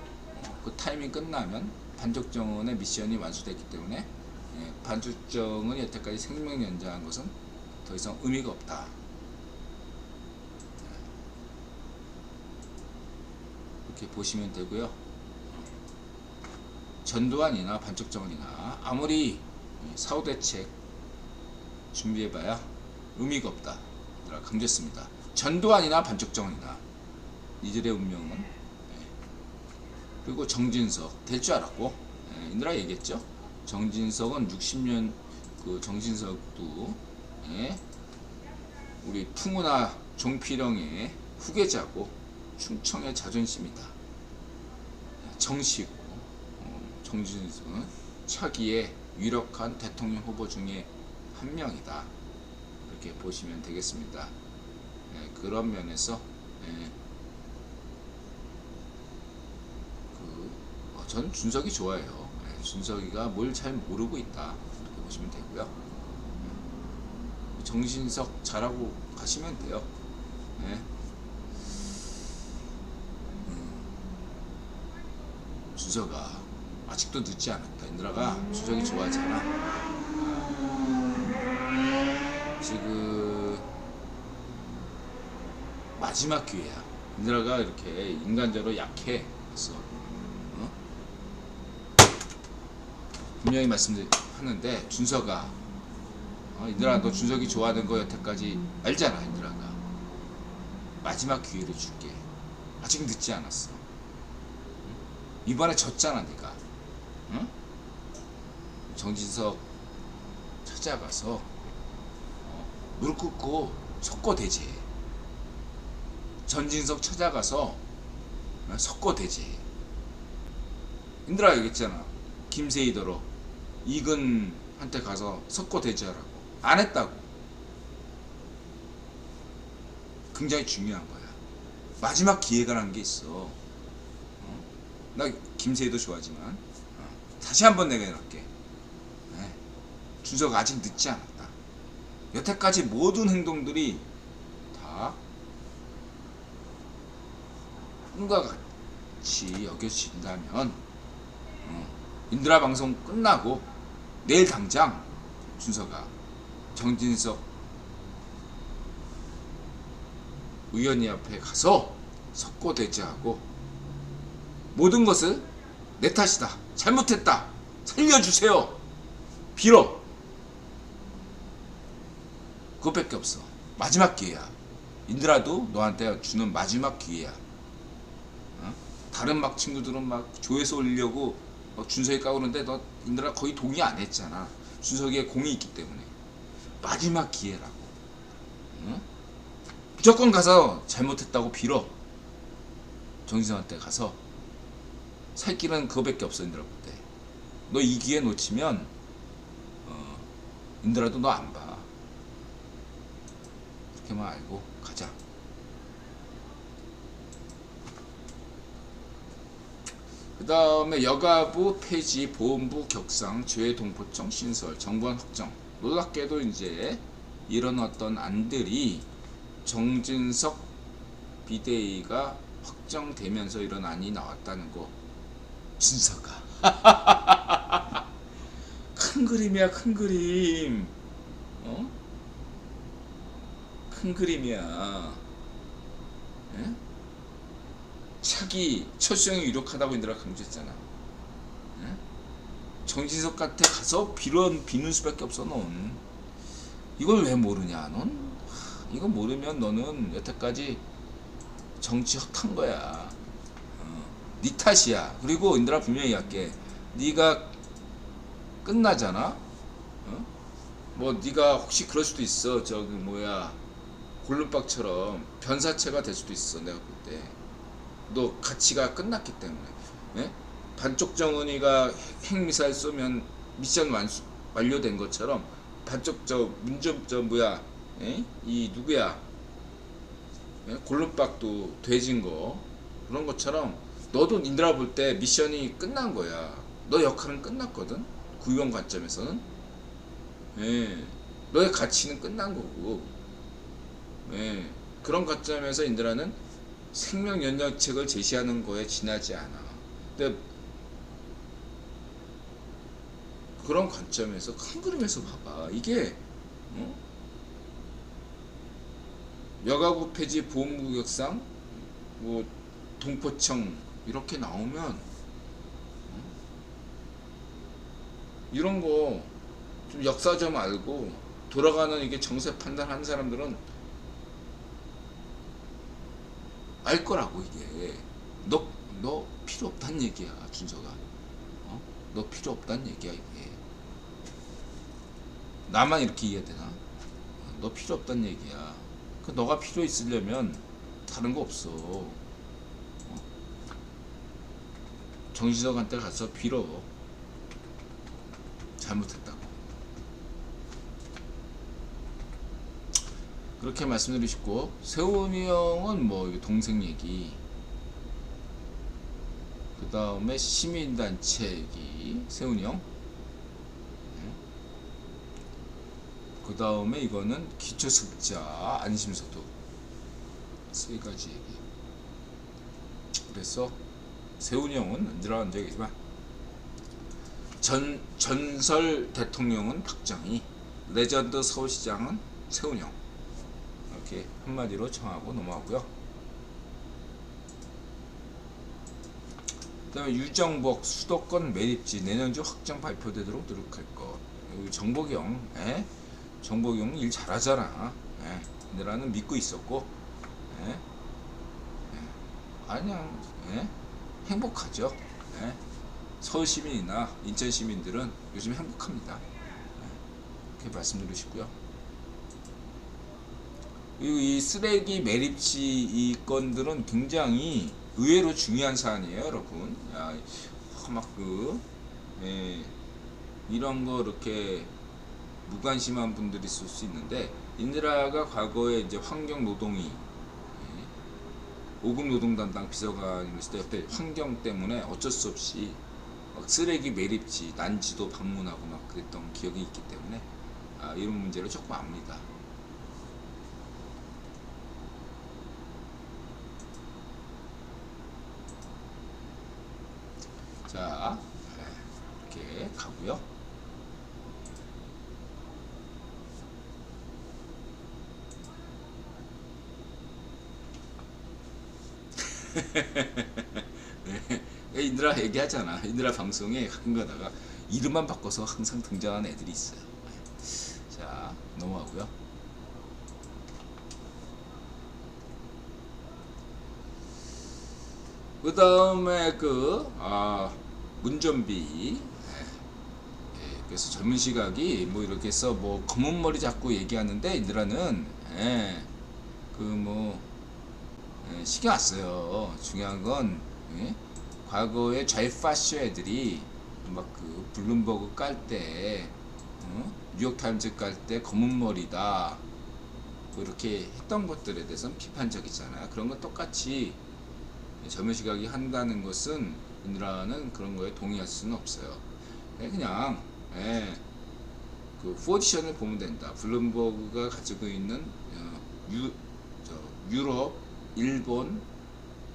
그 타이밍 끝나면 반쪽정원의 미션이 완수됐기 때문에 반쪽정원이 여태까지 생명 연장한 것은 더 이상 의미가 없다. 이렇게 보시면 되고요. 전두환이나 반쪽정원이나 아무리 사후대책 준비해봐야 의미가 없다. 강조했습니다. 전두환이나 반쪽정원이나 이들의 운명은 그리고 정진석 될 줄 알았고 인드라 얘기했죠. 정진석은 60년 그 정진석도 우리 풍우나 종필영의 후계자고 충청의 자존심이다. 정시고 정진석은 차기의 유력한 대통령 후보 중에 한 명이다. 이렇게 보시면 되겠습니다. 그런 면에서 저는 준석이 좋아요. 준석이가 뭘 잘 모르고 있다. 이렇게 보시면 되고요. 정신석 잘하고 가시면 돼요. 준석아 아직도 늦지 않았다. 인드라가 준석이 좋아하잖아. 지금 마지막 기회야. 인드라가 이렇게 인간적으로 약해. 그래서 분명히 말씀하는데 준석아 인드라 너 준석이 좋아하는 거 여태까지 알잖아. 인드라가 마지막 기회를 줄게. 아직 늦지 않았어. 이번에 졌잖아 네가. 응? 정진석 찾아가서 무릎 꿇고 석고대죄. 전진석 찾아가서 석고대죄. 인드라 얘기했잖아. 김세희더러 이근한테 가서 석고대죄하라고 안 했다고. 굉장히 중요한 거야. 마지막 기회가라는 게 있어. 나 김세희도 좋아하지만 다시 한번 내가 해놓을게. 준석 아직 늦지 않았다. 여태까지 모든 행동들이 다 꿈과 같이 여겨진다면 인드라 방송 끝나고 내일 당장 준석아 정진석 의원이 앞에 가서 석고대죄하고 모든 것을 내 탓이다. 잘못했다. 살려주세요. 빌어. 그것밖에 없어. 마지막 기회야. 인드라도 너한테 주는 마지막 기회야. 다른 막 친구들은 막 조회수 올리려고 준석이 까오는데 너 인드라 거의 동의 안 했잖아. 준석이의 공이 있기 때문에. 마지막 기회라고. 무조건 가서 잘못했다고 빌어. 정진석한테 가서 살 길은 그거밖에 없어. 인드라 볼 때. 너 이 기회 놓치면 인드라도 너 안 봐. 그렇게만 알고 가자. 그 다음에 여가부 폐지, 보훈부 격상, 죄동포청 신설, 정부안 확정. 놀랍게도 이제 이런 어떤 안들이 정진석 비대위가 확정되면서 이런 안이 나왔다는 거. 준석아. 큰 그림이야, 큰 그림. 어? 큰 그림이야. 예? 차기 철수형이 유력하다고 인들아 강조했잖아. 예? 정진석한테 가서 비는 수밖에 없어 넌. 이걸 왜 모르냐 넌? 이거 모르면 너는 여태까지 정치 헛한 거야. 네 탓이야. 그리고 인들아 분명히 할게. 네가 끝나잖아. 뭐 네가 혹시 그럴 수도 있어. 저기 뭐야 골룸박처럼 변사체가 될 수도 있어. 내가 볼 때. 너 가치가 끝났기 때문에. 예? 반쪽 정은이가 핵미사일 쏘면 미션 완료된 것처럼 반쪽 저 뭐야 예? 이 누구야 예? 골룸박도 돼진 거 그런 것처럼 너도 인들아 볼 때 미션이 끝난 거야. 너 역할은 끝났거든. 구형 관점에서는. 예. 너의 가치는 끝난 거고. 예. 그런 관점에서 인들아는 생명 연장책을 제시하는 거에 지나지 않아. 근데 그런 관점에서 큰 그림에서 봐봐. 이게 여가부 폐지, 보훈부 격상, 뭐 동포청 이렇게 나오면 이런 거 좀 역사 좀 알고 돌아가는 이게 정세 판단하는 사람들은 알 거라고. 이게 너 필요 없단 얘기야 준서가. 너 필요 없단 얘기야 이게. 나만 이렇게 이해되나? 너 필요 없단 얘기야. 그 너가 필요 있으려면 다른 거 없어. 정진석한테 가서 빌어. 잘못했다고. 그렇게 말씀드리고 싶고, 세훈이 형은 뭐 동생 얘기, 그 다음에 시민단체 얘기, 세훈이 형, 그 다음에 이거는 기초습자 안심소득, 세 가지 얘기. 그래서 세훈이 형은 늘 한 적이지만 전설 대통령은 박정희, 레전드 서울시장은 세훈이 형. 이렇게 한마디로 정하고 넘어가고요. 그 다음에 유정복 수도권 매립지 내년 중 확정 발표되도록 노력할 것. 여기 정복이 형, 정복이 형 일 잘하잖아. 내라는 믿고 있었고, 아니야, 행복하죠. 서울 시민이나 인천 시민들은 요즘 행복합니다. 이렇게 말씀드리고 싶고요. 그리고 이 쓰레기 매립지 이 건들은 굉장히 의외로 중요한 사안이에요, 여러분. 이런 거 이렇게 무관심한 분들이 있을 수 있는데, 인드라가 과거에 이제 환경 노동위 5급 노동 담당 비서관이 있을 때 옆에 환경 때문에 어쩔 수 없이 막 쓰레기 매립지 난지도 방문하고 막 그랬던 기억이 있기 때문에 이런 문제를 조금 압니다. 자, 이렇게 가고요. 인드라 얘기하잖아. 인드라 방송에 가끔 가다가 이름만 바꿔서 항상 등장하는 애들이 있어요. 자, 넘어가고요. 그 다음에 문전비. 그래서 젊은 시각이 뭐 이렇게 해서 뭐 검은 머리 잡고 얘기하는데 인드라는 신경 안 써요. 중요한 건 과거에 좌파쇼 애들이 막 블룸버그 깔 때, 뉴욕타임즈 깔 때 검은 머리다 이렇게 했던 것들에 대해서는 비판적이잖아요. 그런 건 똑같이 젊은 시각이 한다는 것은 인드라는 그런 거에 동의할 수는 없어요. 그냥 그 포지션을 보면 된다. 블룸버그가 가지고 있는 유럽, 일본,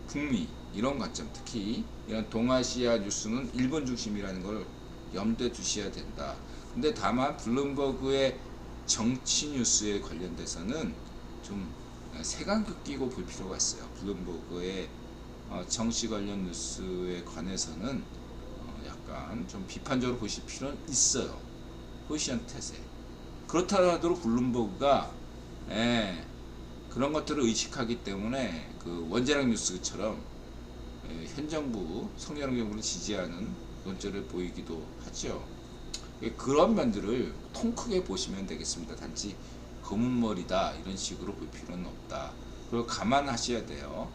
북미 이런 관점, 특히 이런 동아시아 뉴스는 일본 중심이라는 걸 염두에 두셔야 된다. 근데 다만 블룸버그의 정치 뉴스에 관련돼서는 좀 색안경 끼고 볼 필요가 있어요. 블룸버그의 정치 관련 뉴스에 관해서는 약간 좀 비판적으로 보실 필요는 있어요. 포지션 탓에. 그렇더라도 블룸버그가 그런 것들을 의식하기 때문에 그 원자력 뉴스처럼 현 정부, 성렬한 정부를 지지하는 논조를 보이기도 하죠. 그런 면들을 통 크게 보시면 되겠습니다. 단지 검은 머리다 이런 식으로 볼 필요는 없다. 그리고 감안하셔야 돼요.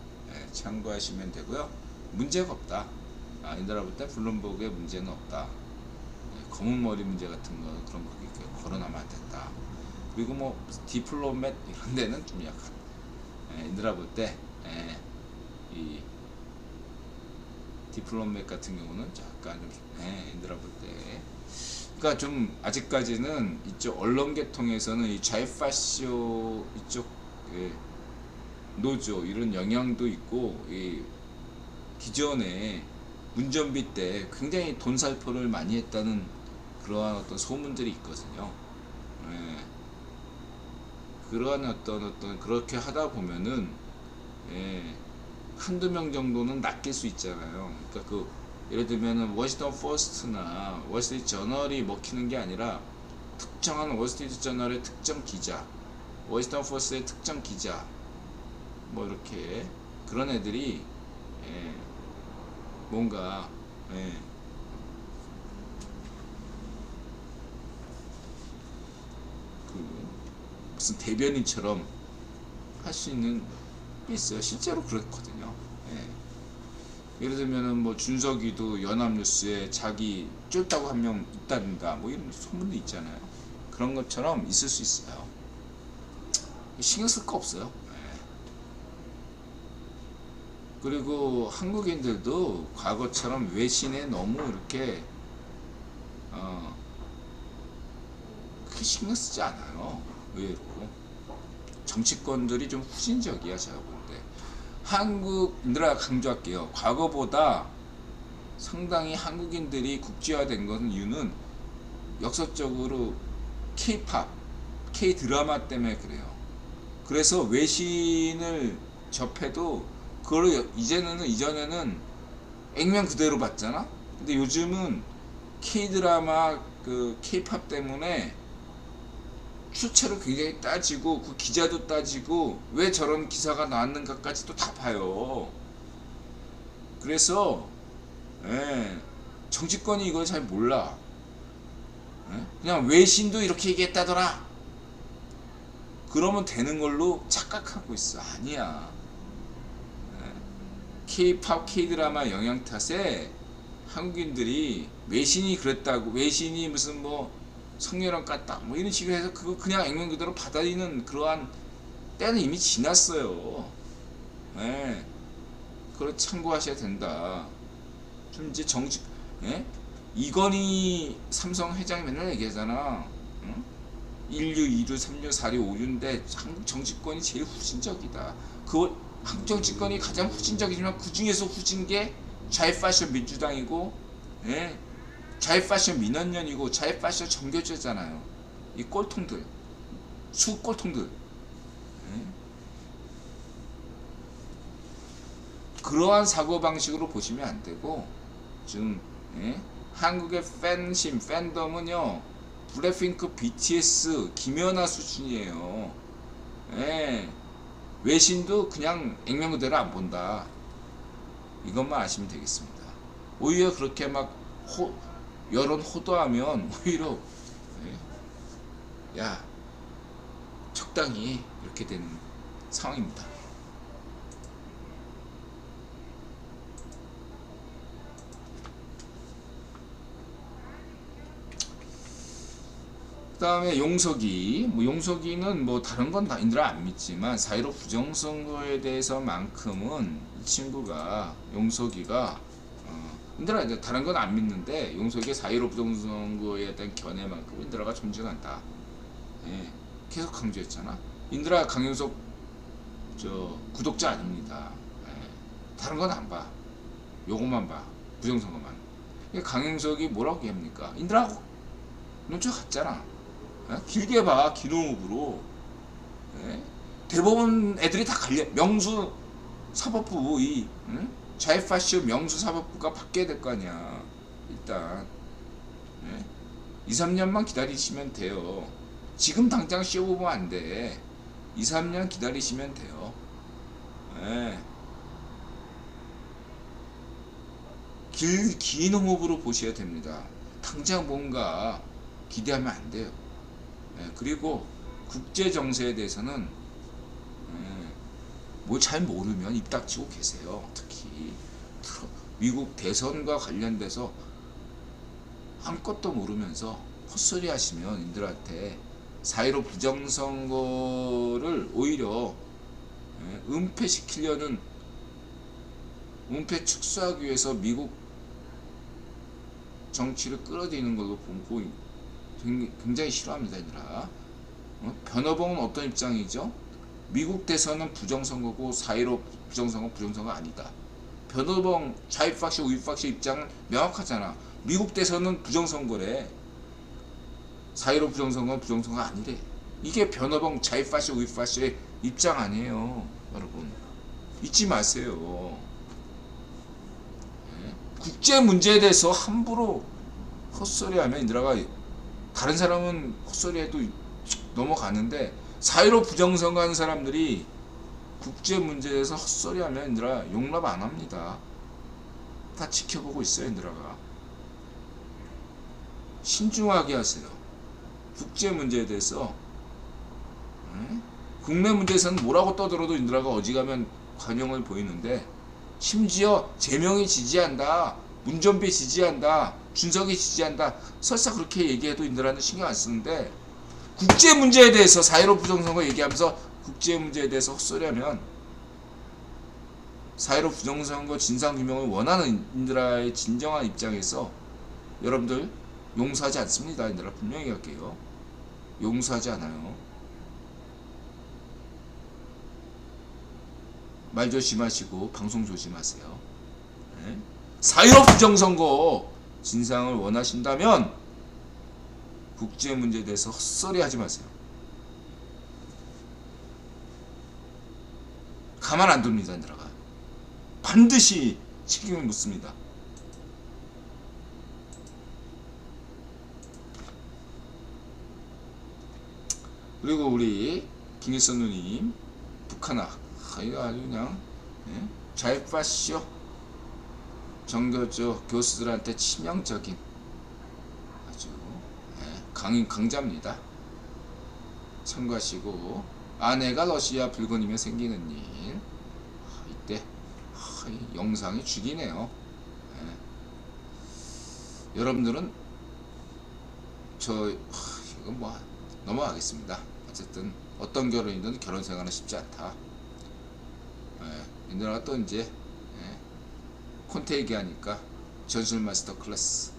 참고하시면 되고요. 문제가 없다. 인드라 볼 때 블룸버그에 문제는 없다. 검은 머리 문제 같은 거 그런 거 이렇게 걸어놔면 안 된다. 그리고 뭐 디플로맷 이런 데는 좀 약간 인드라 볼 때 이 디플로맷 같은 경우는 약간 좀 인드라 볼 때 그러니까 좀 아직까지는 이쪽 언론계통에서는 이 좌파쇼 이쪽 노조 이런 영향도 있고 이 기존에 문전비 때 굉장히 돈 살포를 많이 했다는 그러한 어떤 소문들이 있거든요. 그러한 어떤 그렇게 하다 보면은 한두 명 정도는 낚일 수 있잖아요. 그러니까 그 예를 들면은 워싱턴 포스트나 월스트리트 저널이 먹히는 게 아니라 특정한 월스트리트 저널의 특정 기자, 워싱턴 포스트의 특정 기자, 뭐 이렇게 그런 애들이 뭔가 그 무슨 대변인처럼 할 수 있는 게 있어요. 실제로 그렇거든요. 예를 들면은 뭐 준석이도 연합뉴스에 자기 쫄다고 한 명 있다든가 뭐 이런 소문도 있잖아요. 그런 것처럼 있을 수 있어요. 신경 쓸 거 없어요. 그리고 한국인들도 과거처럼 외신에 너무 이렇게 크게 신경 쓰지 않아요. 의외로 정치권들이 좀 후진적이야. 제가 볼 때 한국인들아 강조할게요. 과거보다 상당히 한국인들이 국제화된 것은 이유는 역사적으로 K-팝, K-드라마 때문에 그래요. 그래서 외신을 접해도 그걸 이전에는 액면 그대로 봤잖아. 근데 요즘은 K-드라마 그 K-팝 때문에 출처를 굉장히 따지고 그 기자도 따지고 왜 저런 기사가 나왔는가까지도 다 봐요. 그래서 정치권이 이걸 잘 몰라. 그냥 외신도 이렇게 얘기했다더라 그러면 되는 걸로 착각하고 있어. 아니야. K-팝, K-드라마 영향 탓에 한국인들이 외신이 그랬다고, 외신이 무슨 뭐 성렬한 깠다 뭐 이런 식으로 해서 그거 그냥 액면 그대로 받아들이는 그러한 때는 이미 지났어요. 그걸 참고하셔야 된다. 좀 이제 정치, 이건희 삼성 회장이 맨날 얘기하잖아. 1류, 2류, 3류, 4류, 5류인데 한국 정치권이 제일 후진적이다. 그 한국 정치권이 가장 후진적이지만 그 중에서 후진 게 좌파쇼 민주당이고, 좌파쇼 민원연이고 좌파쇼 정교조잖아요. 이 꼴통들, 수꼴통들. 그러한 사고방식으로 보시면 안 되고, 좀 한국의 팬심, 팬덤은요 블랙핑크, BTS, 김연아 수준이에요. 외신도 그냥 액면 그대로 안 본다. 이것만 아시면 되겠습니다. 오히려 그렇게 막 여론 호도하면 오히려 야 적당히 이렇게 되는 상황입니다. 그 다음에 용석이, 뭐 용석이는 뭐 다른 건 다인들 안 믿지만 4.15 부정선거에 대해서만큼은 이 친구가, 용석이가 인들아 이제 다른 건 안 믿는데 용석의 4.15 부정선거에 대한 견해만큼 인들아가 존중한다. 예, 계속 강조했잖아. 인들아 강용석 저 구독자 아닙니다. 예, 다른 건 안 봐. 요것만 봐. 부정선거만. 강용석이 뭐라고 합니까? 인들하고 논조 같잖아. 예? 길게 봐. 기노흡으로. 예? 대법원 애들이 다 갈려. 명수 사법부 이 응? 좌이파쇼 명수 사법부가 바뀌어야 될 거 아니야. 일단 예? 2, 3년만 기다리시면 돼요. 지금 당장 씌워보면 안 돼. 2, 3년 기다리시면 돼요. 예. 긴 호흡으로 보셔야 됩니다. 당장 뭔가 기대하면 안 돼요. 예. 그리고 국제 정세에 대해서는 뭐 잘 모르면 입 닥치고 계세요. 특히 미국 대선과 관련돼서 아무것도 모르면서 헛소리 하시면 인들한테 4.15 부정선거를 오히려 은폐시키려는, 은폐 축소하기 위해서 미국 정치를 끌어들이는 걸로 보고 굉장히 싫어합니다. 인들아. 변호봉은 어떤 입장이죠? 미국 대선은 부정선거고 4.15 부정선거 아니다. 변호봉 좌익박씨 우익박씨 입장은 명확하잖아. 미국 대선은 부정선거래. 4.15 부정선거 아니래. 이게 변호봉 좌익박씨 우익박씨의 입장 아니에요. 여러분 잊지 마세요. 네? 국제 문제에 대해서 함부로 헛소리하면 인들아가, 다른 사람은 헛소리해도 넘어가는데 4.15 부정선거 하는 사람들이 국제 문제에 대해서 헛소리하면 인들아 용납 안 합니다. 다 지켜보고 있어요. 인들아가 신중하게 하세요. 국제 문제에 대해서. 국내 문제에서는 뭐라고 떠들어도 인들아가 어지간하면 관용을 보이는데, 심지어 재명이 지지한다, 문전비 지지한다, 준석이 지지한다, 설사 그렇게 얘기해도 인들아는 신경 안 쓰는데, 국제 문제에 대해서 4.15 부정선거 얘기하면서 국제 문제에 대해서 헛소리하면 4.15 부정선거 진상규명을 원하는 인들아의 진정한 입장에서 여러분들 용서하지 않습니다. 인들아 분명히 할게요. 용서하지 않아요. 말 조심하시고 방송 조심하세요. 네? 4.15 부정선거 진상을 원하신다면 국제 문제에 대해서 헛소리 하지 마세요. 가만 안 둡니다. 인들아가 반드시 책임을 묻습니다. 그리고 우리 김일성 누님 북한학, 이거 아주 그냥 좌익파쇼 정교조 교수들한테 치명적인 아주 강자입니다. 참고하시고, 아내가 러시아 불건이면 생기는 일, 이때 이 영상이 죽이네요. 여러분들은 이건 뭐 넘어가겠습니다. 어쨌든 어떤 결혼이든 결혼 생활은 쉽지 않다. 인들아가 또 이제 콘테 얘기하니까 전술 마스터 클래스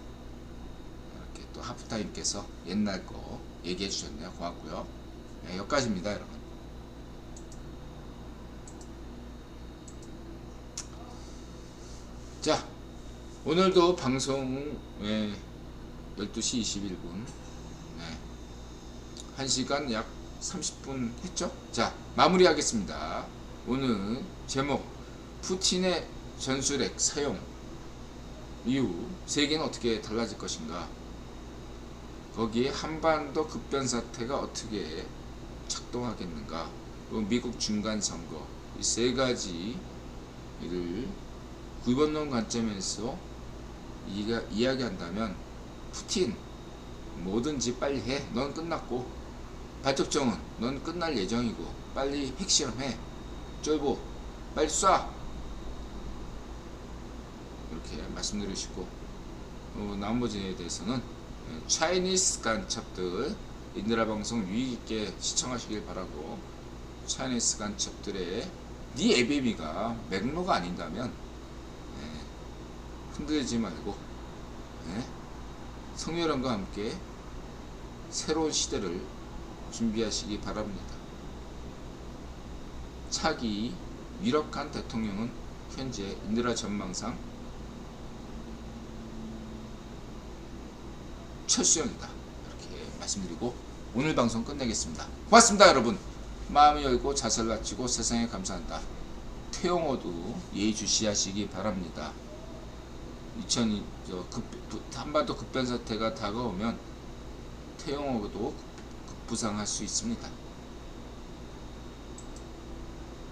이렇게 또 하프타임께서 옛날 거 얘기해 주셨네요. 고맙고요. 여기까지입니다, 여러분. 자, 오늘도 방송 12시 21분 1시간 약 30분 했죠? 자, 마무리하겠습니다. 오늘 제목, 푸틴의 전술핵 사용 이후 세계는 어떻게 달라질 것인가, 거기에 한반도 급변 사태가 어떻게 작동하겠는가, 미국 중간선거, 이 세 가지를 구변론 관점에서 이야기한다면, 푸틴 뭐든지 빨리 해. 넌 끝났고, 발적정은 넌 끝날 예정이고, 빨리 핵실험해. 쫄보 빨리 쏴. 이렇게 말씀드리고 싶고, 나머지에 대해서는 차이니스 간첩들 인드라 방송 유익있게 시청하시길 바라고, 차이니스 간첩들의 네 에베미가 맥로가 아닌다면 흔들리지 말고 예? 성렬함과 함께 새로운 시대를 준비하시기 바랍니다. 차기 위력한 대통령은 현재 인드라 전망상 철수형이다. 이렇게 말씀드리고 오늘 방송 끝내겠습니다. 고맙습니다, 여러분. 마음을 열고 자세를 갖추고 세상에 감사한다. 태영호도 예의주시하시기 바랍니다. 한반도 급변 사태가 다가오면 태영호도 부상할 수 있습니다.